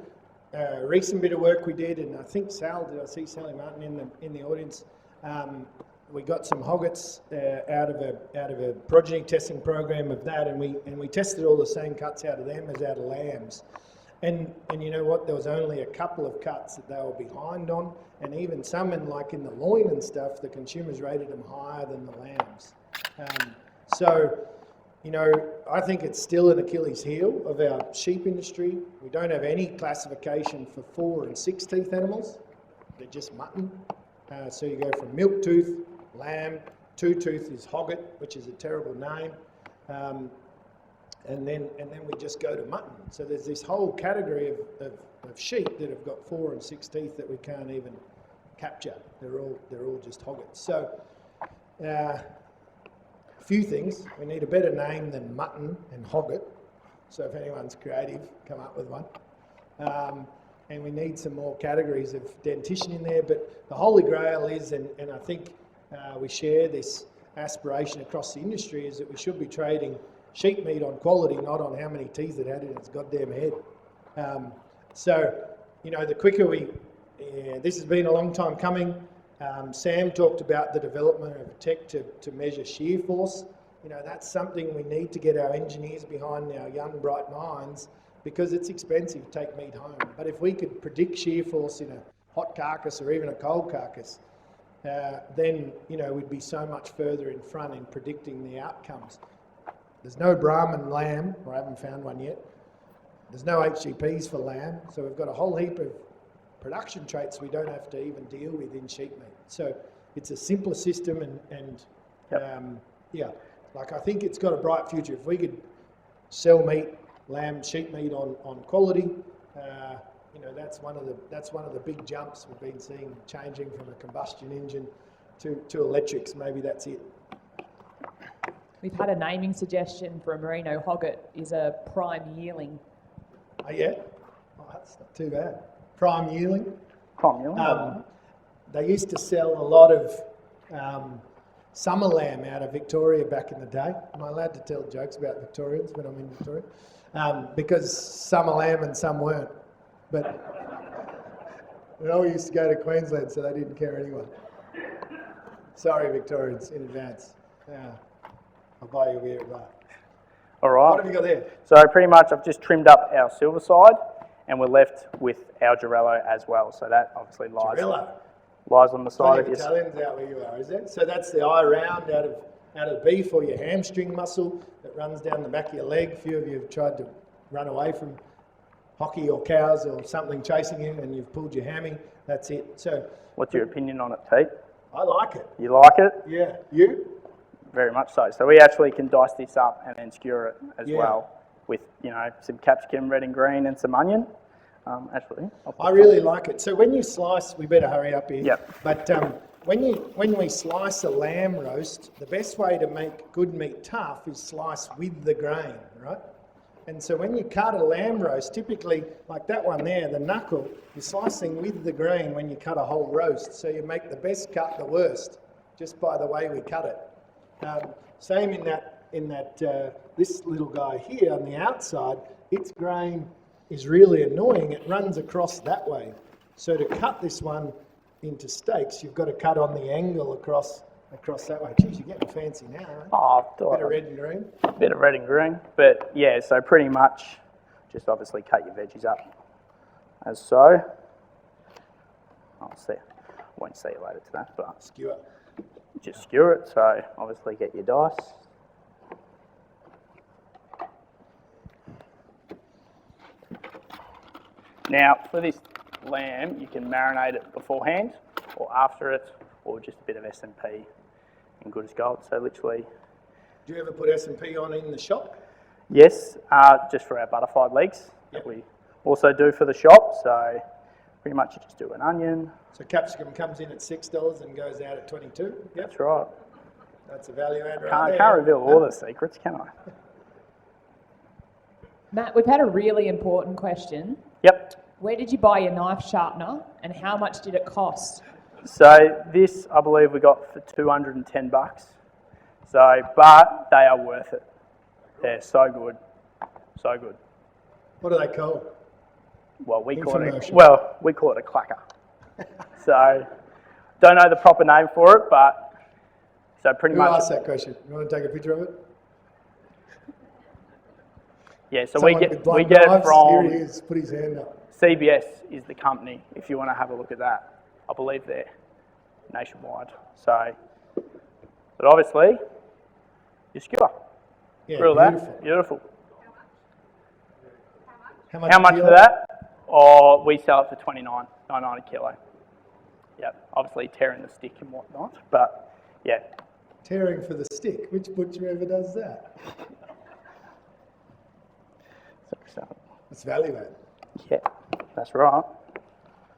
recent bit of work we did, and I think did I see Sally Martin in the audience? We got some hoggets out of a progeny testing program of that, and we tested all the same cuts out of them as out of lambs. And you know what? There was only a couple of cuts that they were behind on, and even some in the loin and stuff, the consumers rated them higher than the lambs. So, you know, I think it's still an Achilles heel of our sheep industry. We don't have any classification for 4 and 6 teeth animals. They're just mutton. So you go from milk tooth, lamb, 2 tooth is hogget, which is a terrible name. And then we just go to mutton. So there's this whole category of sheep that have got 4 and 6 teeth that we can't even capture. They're all just hoggets. So a few things. We need a better name than mutton and hogget. So if anyone's creative, come up with one. And we need some more categories of dentition in there. But the holy grail is, and I think we share this aspiration across the industry, is that we should be trading sheep meat on quality, not on how many teeth it had in its goddamn head. So, you know, the quicker this has been a long time coming. Sam talked about the development of tech to measure shear force. You know, that's something we need to get our engineers behind, our young, bright minds, because it's expensive to take meat home. But if we could predict shear force in a hot carcass or even a cold carcass, then, you know, we'd be so much further in front in predicting the outcomes. There's no Brahman lamb, or I haven't found one yet. There's no HGPs for lamb, so we've got a whole heap of production traits we don't have to even deal with in sheep meat. So it's a simpler system, and I think it's got a bright future. If we could sell meat, lamb, sheep meat on quality, you know, that's one of the big jumps we've been seeing, changing from a combustion engine to electrics. Maybe that's it. We've had a naming suggestion for a merino hogget is a prime yearling. Oh yeah? Oh, that's not too bad. Prime yearling. Prime yearling. They used to sell a lot of summer lamb out of Victoria back in the day. Am I allowed to tell jokes about Victorians when I'm in Victoria? Because some are lamb and some weren't. But we all used to go to Queensland, so they didn't care anyway. Sorry, Victorians, in advance. I'll buy you a beer at that. All right. What have you got there? So pretty much I've just trimmed up our silver side, and we're left with our Girello as well. So that obviously lies on the side of your... Italians out where you are, is it? So that's the eye round out of beef, or your hamstring muscle that runs down the back of your leg. A few of you have tried to run away from hockey or cows or something chasing you, and you've pulled your hammy. That's it. So what's your opinion on it, Pete? I like it. You like it? Yeah. You? Very much so. So we actually can dice this up and then skewer it as well with, you know, some capsicum, red and green, and some onion. Actually, I really like it. So when you slice, we better hurry up here. Yep. But when we slice a lamb roast, the best way to make good meat tough is slice with the grain, right? And so when you cut a lamb roast, typically like that one there, the knuckle, you're slicing with the grain when you cut a whole roast. So you make the best cut the worst, just by the way we cut it. Same in that this little guy here on the outside, its grain is really annoying. It runs across that way. So to cut this one into steaks, you've got to cut on the angle across that way. Geez, you're getting fancy now, aren't you? Oh, Bit of red and green. Bit of red and green. But yeah, so pretty much just obviously cut your veggies up as so. I'll see. I won't see you later today, but Skewer. just skewer it. So obviously get your dice. Now for this lamb, you can marinate it beforehand or after it, or just a bit of S&P and good as gold. So literally, Do you ever put S&P on in the shop? yes, just for our butterflied legs that we also do for the shop. So pretty much you just do an onion. So capsicum comes in at $6 and goes out at 22. Yep, That's right. that's a value add right there. Can't reveal all the secrets, can I? Matt, we've had a really important question. Yep. Where did you buy your knife sharpener and how much did it cost? So this, I believe, we got for $210. So, but they are worth it. They're so good, so good. What are they called? Well, we call it Infomercial. a clacker. So, don't know the proper name for it, but so pretty Who much. asked that question? You want to take a picture of it? Yeah. So Someone with we blunt get it knives? from Here he is, put his hand up. CBS is the company. If you want to have a look at that, I believe they're nationwide. So, but obviously, you skewer. Yeah, Grill beautiful. that. Beautiful. How How much kilo? for that? Or we sell it for $29.99 a kilo. Yep. Obviously tearing the stick and whatnot, but yeah. Tearing for the stick. Which butcher ever does that? So, It's value add. yeah, that's right.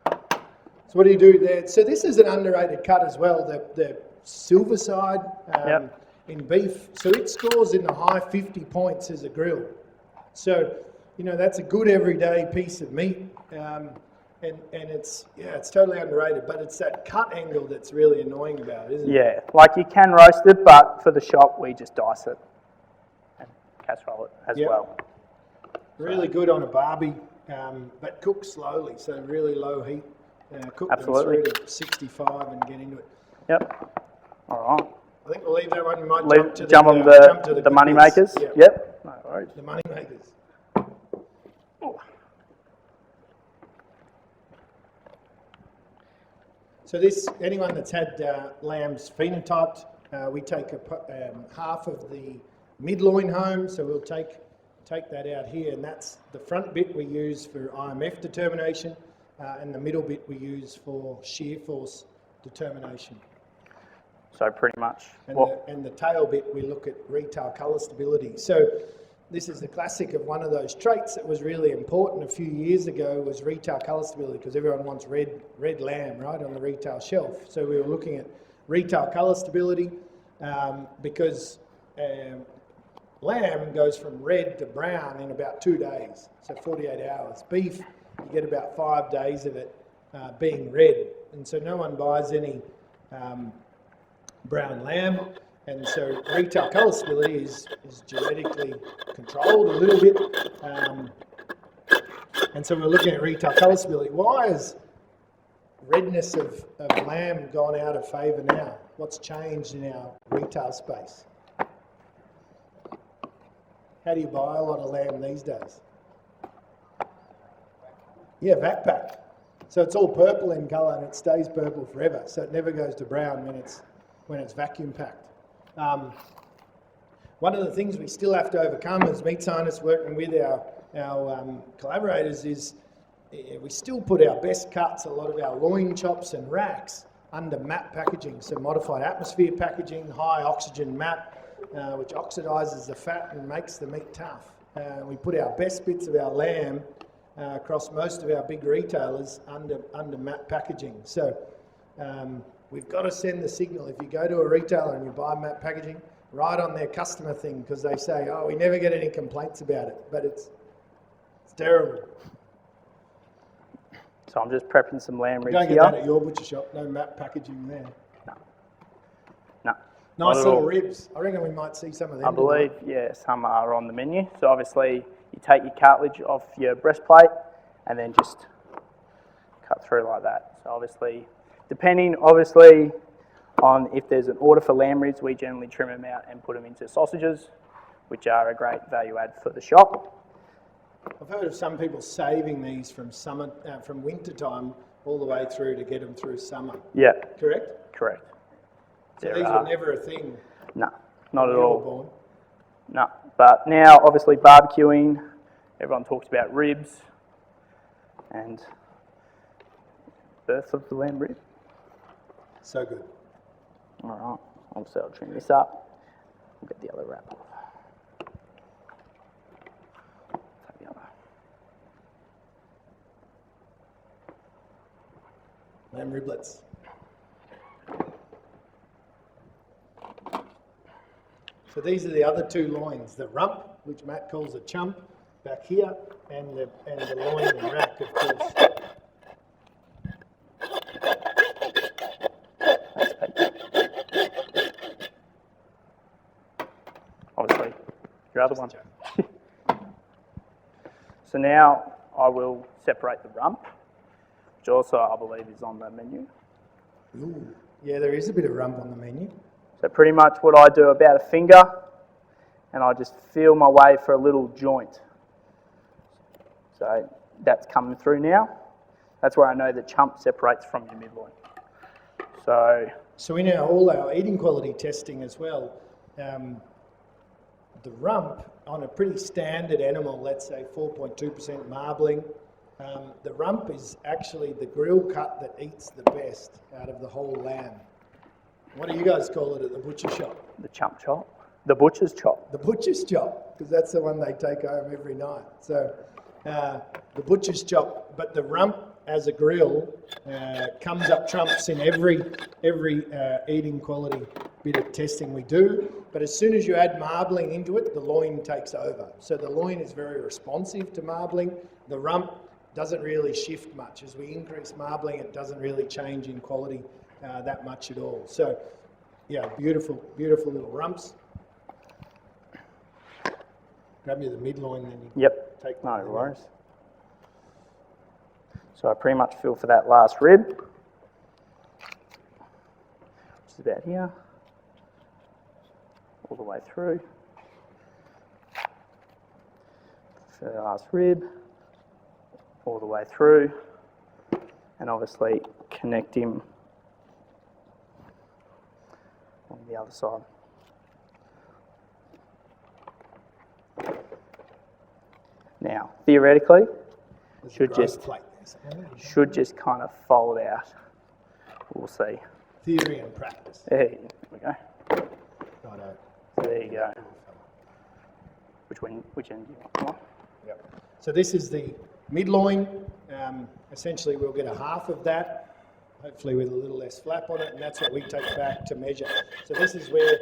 So what do you do there? So this is an underrated cut as well, the silver side Yep. in beef. So it scores in the high 50 points as a grill. So, you know, that's a good everyday piece of meat. And it's totally underrated, but it's that cut angle that's really annoying about it, isn't it? Yeah, like you can roast it, but for the shop we just dice it and casserole it as Yep. well. Really good on a barbie, but cook slowly, so really low heat. Cook Absolutely. them through to 65 and get into it. Yep. All right. I think we'll leave that one. You might Jump on the good money bits. makers. Yeah. Yep. No worries. The money makers. So this, anyone that's had lambs phenotyped, we take half of the midloin home, so we'll take that out here, and that's the front bit we use for IMF determination, and the middle bit we use for shear force determination. So pretty much. And the tail bit, we look at retail colour stability. So this is the classic of one of those traits that was really important a few years ago was retail colour stability, because everyone wants red lamb, right, on the retail shelf. So we were looking at retail colour stability because lamb goes from red to brown in about 2 days, so 48 hours. Beef, you get about 5 days of it being red, and so no one buys any brown lamb, and so retail colour stability is genetically controlled a little bit, and so we're looking at retail colour stability. Why has redness of lamb gone out of favour now? What's changed in our retail space? How do you buy a lot of lamb these days? Yeah, vac pack. So it's all purple in colour and it stays purple forever, so it never goes to brown when it's vacuum packed. One of the things we still have to overcome as meat scientists working with our collaborators is we still put our best cuts, a lot of our loin chops and racks, under MAP packaging, so modified atmosphere packaging, high oxygen MAP, which oxidizes the fat and makes the meat tough. We put our best bits of our lamb across most of our big retailers under MAP packaging. So we've got to send the signal. If you go to a retailer and you buy MAP packaging, right on their customer thing because they say, oh, we never get any complaints about it, but it's terrible. So I'm just prepping some lamb You ribs don't get here. that at your butcher shop, no map packaging there. No. Nice Not at little all. ribs. I reckon we might see some of them I believe, tonight. yeah, some are on the menu. So obviously you take your cartilage off your breastplate and then just cut through like that. So obviously, depending obviously on if there's an order for lamb ribs, we generally trim them out and put them into sausages, which are a great value add for the shop. I've heard of some people saving these from summer, from winter time all the way through to get them through summer. Yeah, Correct? correct. So these were never a thing. No, not when at you were all. born. No, but now obviously barbecuing, everyone talks about ribs and birth of the lamb rib. So good. All right, obviously I'll trim this up. We'll get the other wrap off. Take the other. Lamb riblets. So these are the other two loins, the rump, which Matt calls a chump, back here, and the loin and rack, of course. Obviously, your other one. So now I will separate the rump, which also I believe is on the menu. Ooh. Yeah, there is a bit of rump on the menu. So pretty much what I do, about a finger, and I just feel my way for a little joint. So that's coming through now. That's where I know the chump separates from your midloin. So in all our eating quality testing as well, the rump on a pretty standard animal, let's say 4.2% marbling, the rump is actually the grill cut that eats the best out of the whole lamb. What do you guys call it at the butcher shop? the chump chop, the butcher's chop. The butcher's chop, because that's the one they take home every night. So the butcher's chop, but the rump as a grill comes up trumps in every eating quality bit of testing we do. But as soon as you add marbling into it, the loin takes over. So the loin is very responsive to marbling. The rump doesn't really shift much. As we increase marbling, it doesn't really change in quality that much at all. So yeah, beautiful, beautiful little rumps. Grab me the midloin, then you Yep, take no the worries. So I pretty much feel for that last rib, which is about here, all the way through. For the last rib, all the way through, and obviously connect him on the other side. Now, theoretically, There's a should growth just plate there somewhere. should just kind of fold out. We'll see. Theory and practice. There we go. Righto. So there you go. Which end do you want? Come on. Yep. So this is the midloin. Essentially, we'll get a half of that, hopefully with a little less flap on it, and that's what we take back to measure. So this is where,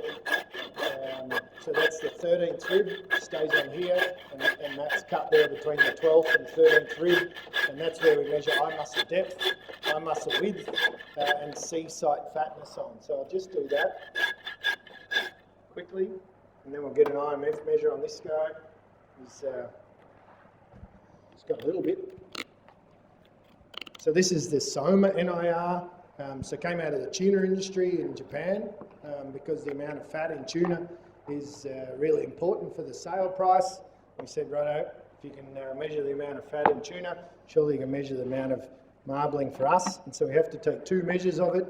so that's the 13th rib, stays on here, and that's cut there between the 12th and 13th rib, and that's where we measure eye muscle depth, eye muscle width, and C-site fatness on. So I'll just do that quickly, and then we'll get an IMF measure on this guy. It's got a little bit. So this is the Soma NIR. So it came out of the tuna industry in Japan because the amount of fat in tuna is really important for the sale price. We said, righto, if you can measure the amount of fat in tuna, surely you can measure the amount of marbling for us. And so we have to take two measures of it.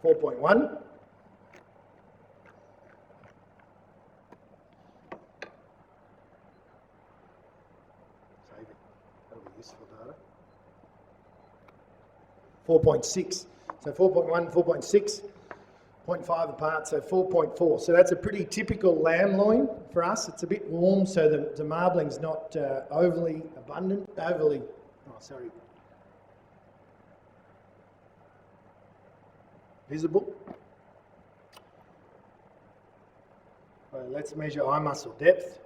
4.1. Save it. That'll be useful data. 4.6. So 4.1, 4.6, 0.5 apart, so 4.4. So that's a pretty typical lamb loin for us. It's a bit warm, so the marbling's not overly abundant, visible. So let's measure eye muscle depth.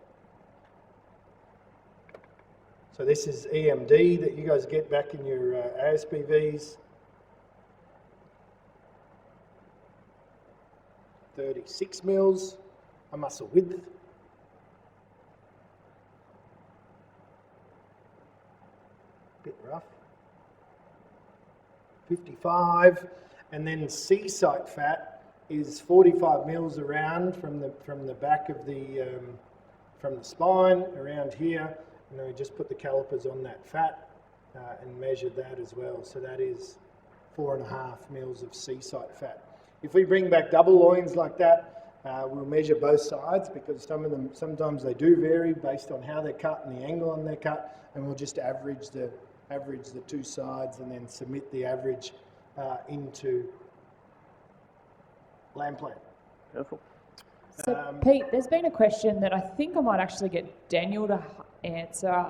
So this is EMD that you guys get back in your ASBVs. 36 mils, eye muscle width. Bit rough. 55, and then C-site fat is 45 mils around from the back of the from the spine around here. And then we just put the calipers on that fat and measured that as well. So that is 4.5 mils of C-site fat. If we bring back double loins like that, we'll measure both sides because sometimes they do vary based on how they're cut and the angle on their cut, and we'll just average the two sides and then submit the average into lamb plan. Beautiful. So, Pete, there's been a question that I think I might actually get Daniel to answer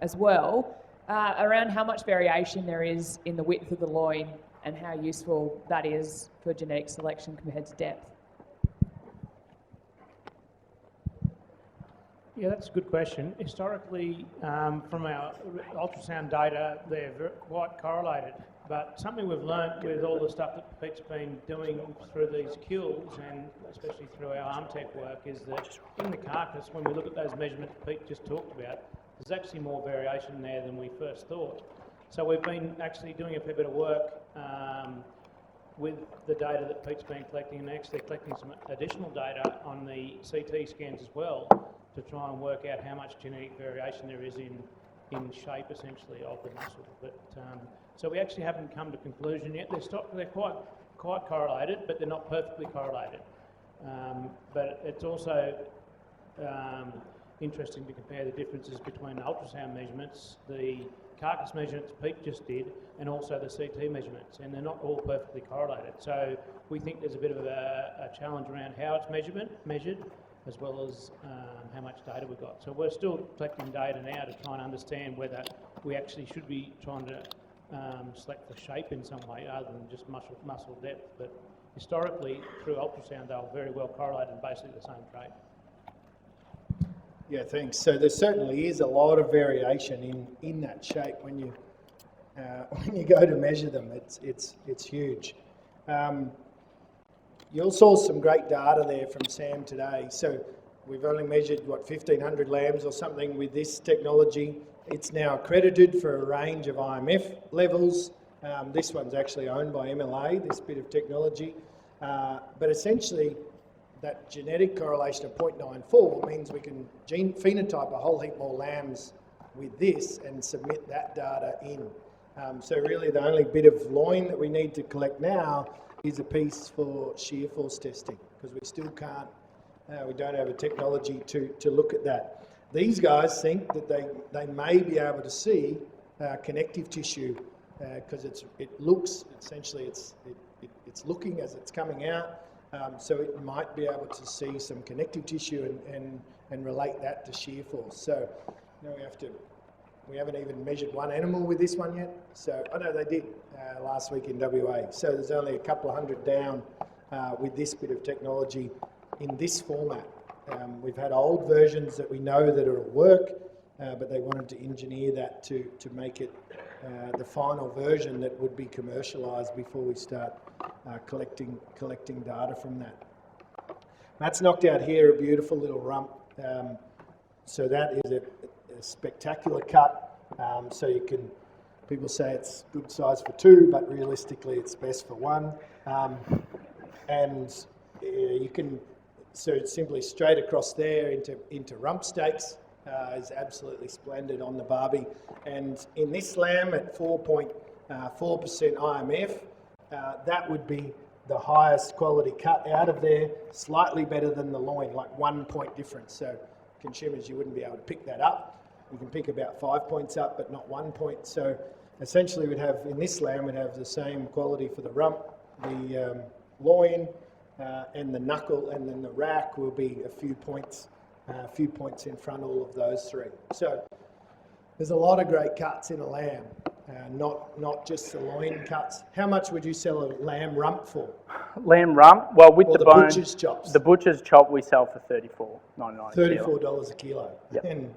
as well, around how much variation there is in the width of the loin and how useful that is for genetic selection compared to depth. Yeah, that's a good question. Historically, from our ultrasound data, they're quite correlated. But something we've learnt with all the stuff that Pete's been doing through these kills, and especially through our ArmTech work, is that in the carcass, when we look at those measurements Pete just talked about, there's actually more variation there than we first thought. So we've been actually doing a fair bit of work with the data that Pete's been collecting, and actually collecting some additional data on the CT scans as well to try and work out how much genetic variation there is in shape, essentially, of the muscle. But so we actually haven't come to conclusion yet. They're quite correlated, but they're not perfectly correlated. But it's also interesting to compare the differences between the ultrasound measurements, the carcass measurements Pete just did, and also the CT measurements, and they're not all perfectly correlated. So we think there's a bit of a challenge around how it's measured, as well as how much data we've got. So we're still collecting data now to try and understand whether we actually should be trying to select the shape in some way other than just muscle depth. But historically, through ultrasound, they were very well correlated, basically the same trait. Yeah, thanks. So there certainly is a lot of variation in that shape when you go to measure them. It's huge. You all saw some great data there from Sam today. So we've only measured, 1,500 lambs or something with this technology. It's now accredited for a range of IMF levels. This one's actually owned by MLA, this bit of technology. But essentially, that genetic correlation of 0.94 means we can phenotype a whole heap more lambs with this and submit that data in. So really the only bit of loin that we need to collect now is a piece for shear force testing, because we still can't, we don't have a technology to look at that. These guys think that they may be able to see connective tissue because it looks, essentially it's looking as it's coming out, so it might be able to see some connective tissue and relate that to shear force. So now we haven't even measured one animal with this one yet. So, I know they did last week in WA. So there's only a couple of hundred down with this bit of technology in this format. We've had old versions that we know that it'll work, but they wanted to engineer that to make it the final version that would be commercialised before we start collecting data from that. Matt's knocked out here a beautiful little rump. So that is a spectacular cut. So people say it's good size for two, but realistically it's best for one. And you can, so it's simply straight across there into rump steaks is absolutely splendid on the barbie. And in this lamb at 4.4% IMF, that would be the highest quality cut out of there, slightly better than the loin, like 1 point difference. So consumers, you wouldn't be able to pick that up. You can pick about 5 points up, but not 1 point. So essentially we'd have, in this lamb, we'd have the same quality for the rump, the loin, and the knuckle, and then the rack will be a few points in front, all of those three. So there's a lot of great cuts in a lamb. not just the loin cuts. How much would you sell a lamb rump for? Lamb rump, well, with Or the the bone, butcher's chops? the butcher's chop we sell for $34.99 $34 a kilo. Yep. And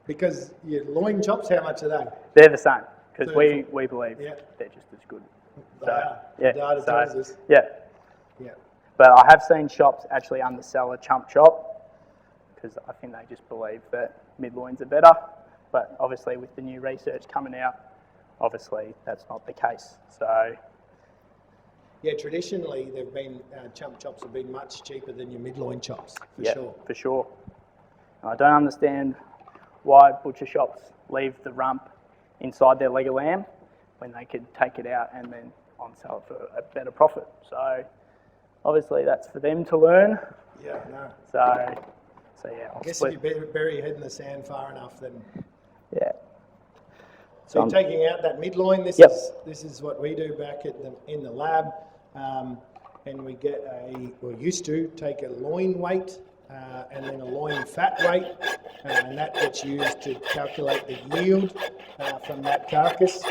because your loin chops, how much are they? They're the same, because we 34. believe Yeah. they're just as good. They are. Yeah, The data tells us. yeah. Yeah. But I have seen shops actually undersell a chump chop, because I think they just believe that mid-loins are better. But obviously with the new research coming out, obviously that's not the case. So Yeah, traditionally they've been chump chops have been much cheaper than your mid-loin chops, for yeah, sure. for sure. I don't understand why butcher shops leave the rump inside their leg of lamb when they could take it out and then on sell it for a better profit. So obviously that's for them to learn. Yeah, no. So yeah, I'll I guess split. if you bury your head in the sand far enough, then. Yeah. So you're taking out that mid-loin. This Yep. this is what we do back in the lab, and we get used to take a loin weight and then a loin fat weight, and that gets used to calculate the yield from that carcass.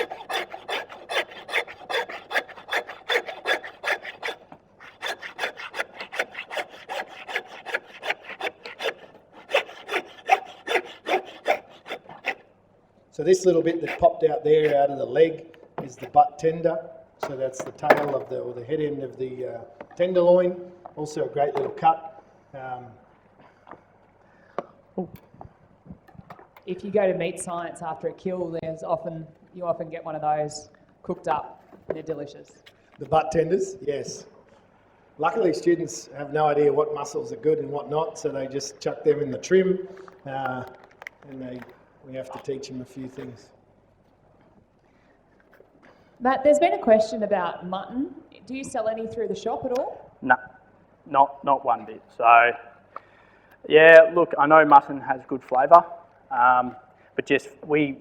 So this little bit that popped out there out of the leg is the butt tender. So that's the tail of or the head end of the tenderloin. Also a great little cut. If you go to meat science after a kill, you often get one of those cooked up. They're delicious. The butt tenders, yes. Luckily students have no idea what muscles are good and what not, so they just chuck them in the trim, and we have to teach them a few things. Matt, there's been a question about mutton. Do you sell any through the shop at all? No, not one bit. So, yeah, look, I know mutton has good flavour, but just we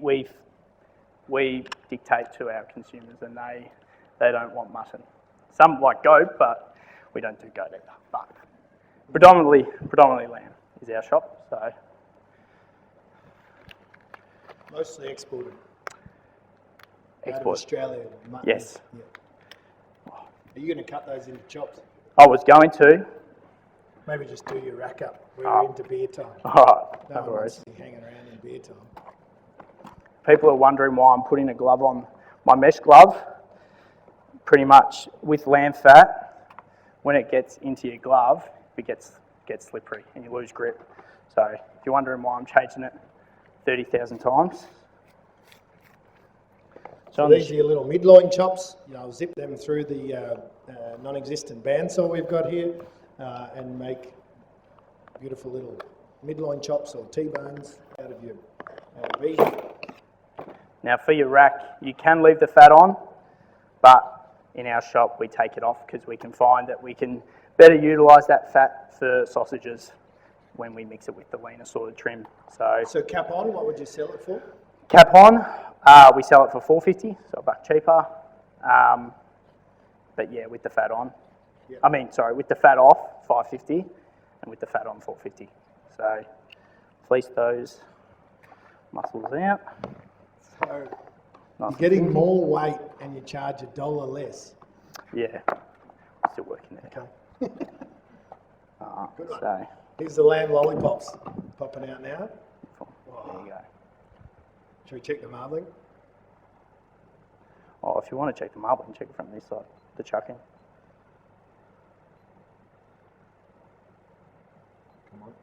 dictate to our consumers, and they don't want mutton. Some like goat, but we don't do goat either. But predominantly lamb is our shop. So Mostly exported. Out of export. Australia. Mutton. Yes. Yeah. Are you going to cut those into chops? I was going to. Maybe just do your rack up. We're Oh. into beer time. All right, No no one worries. wants to be hanging around in beer time. People are wondering why I'm putting a glove on. My mesh glove, pretty much with lamb fat, when it gets into your glove, it gets slippery and you lose grip. So if you're wondering why I'm changing it 30,000 times. So these are your little mid-loin chops. I'll zip them through the non-existent bandsaw we've got here and make beautiful little mid-loin chops or T-bones out of your beef. Now for your rack, you can leave the fat on, but in our shop we take it off because we can find that we can better utilise that fat for sausages when we mix it with the leaner sort of trim. So cap on, what would you sell it for? Cap on, we sell it for $4.50, so $1 cheaper. But yeah, with the fat on. Yep. I mean, sorry, with the fat off, $5.50, and with the fat on, $4.50. So fleece those muscles out. So Nice. you're getting more weight and you charge $1 less. Yeah, still working there. Okay. Good one. So, Here's the lamb lollipops popping out now. there you go. Should we check the marbling? Oh, if you want to check the marbling, check it from this side, the chucking. Come on.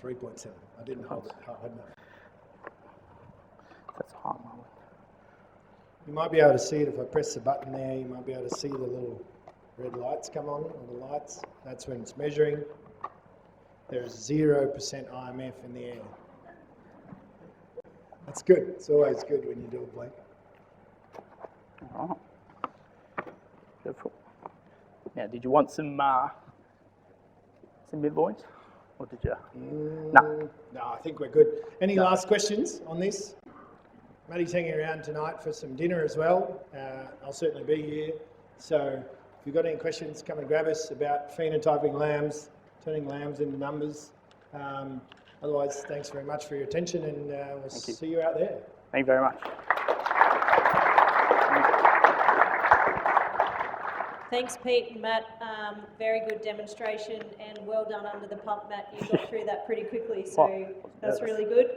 $3.7. I didn't hold it hard enough. That's a hard marbling. You might be able to see it if I press the button there. You might be able to see the little red lights come on, or the lights. That's when it's measuring. There's 0% IMF in the air. That's good. It's always good when you do a blink. All right. Beautiful. Now, did you want some mid-loins? Or did you? No. No, I think we're good. Any last questions on this? Matty's hanging around tonight for some dinner as well. I'll certainly be here. So if you've got any questions, come and grab us about phenotyping lambs, turning lambs into numbers. Otherwise, thanks very much for your attention, and we'll you. see you out there. Thank you very much. Thanks, Pete and Matt. Very good demonstration and well done under the pump, Matt. You got through that pretty quickly, so that's really good.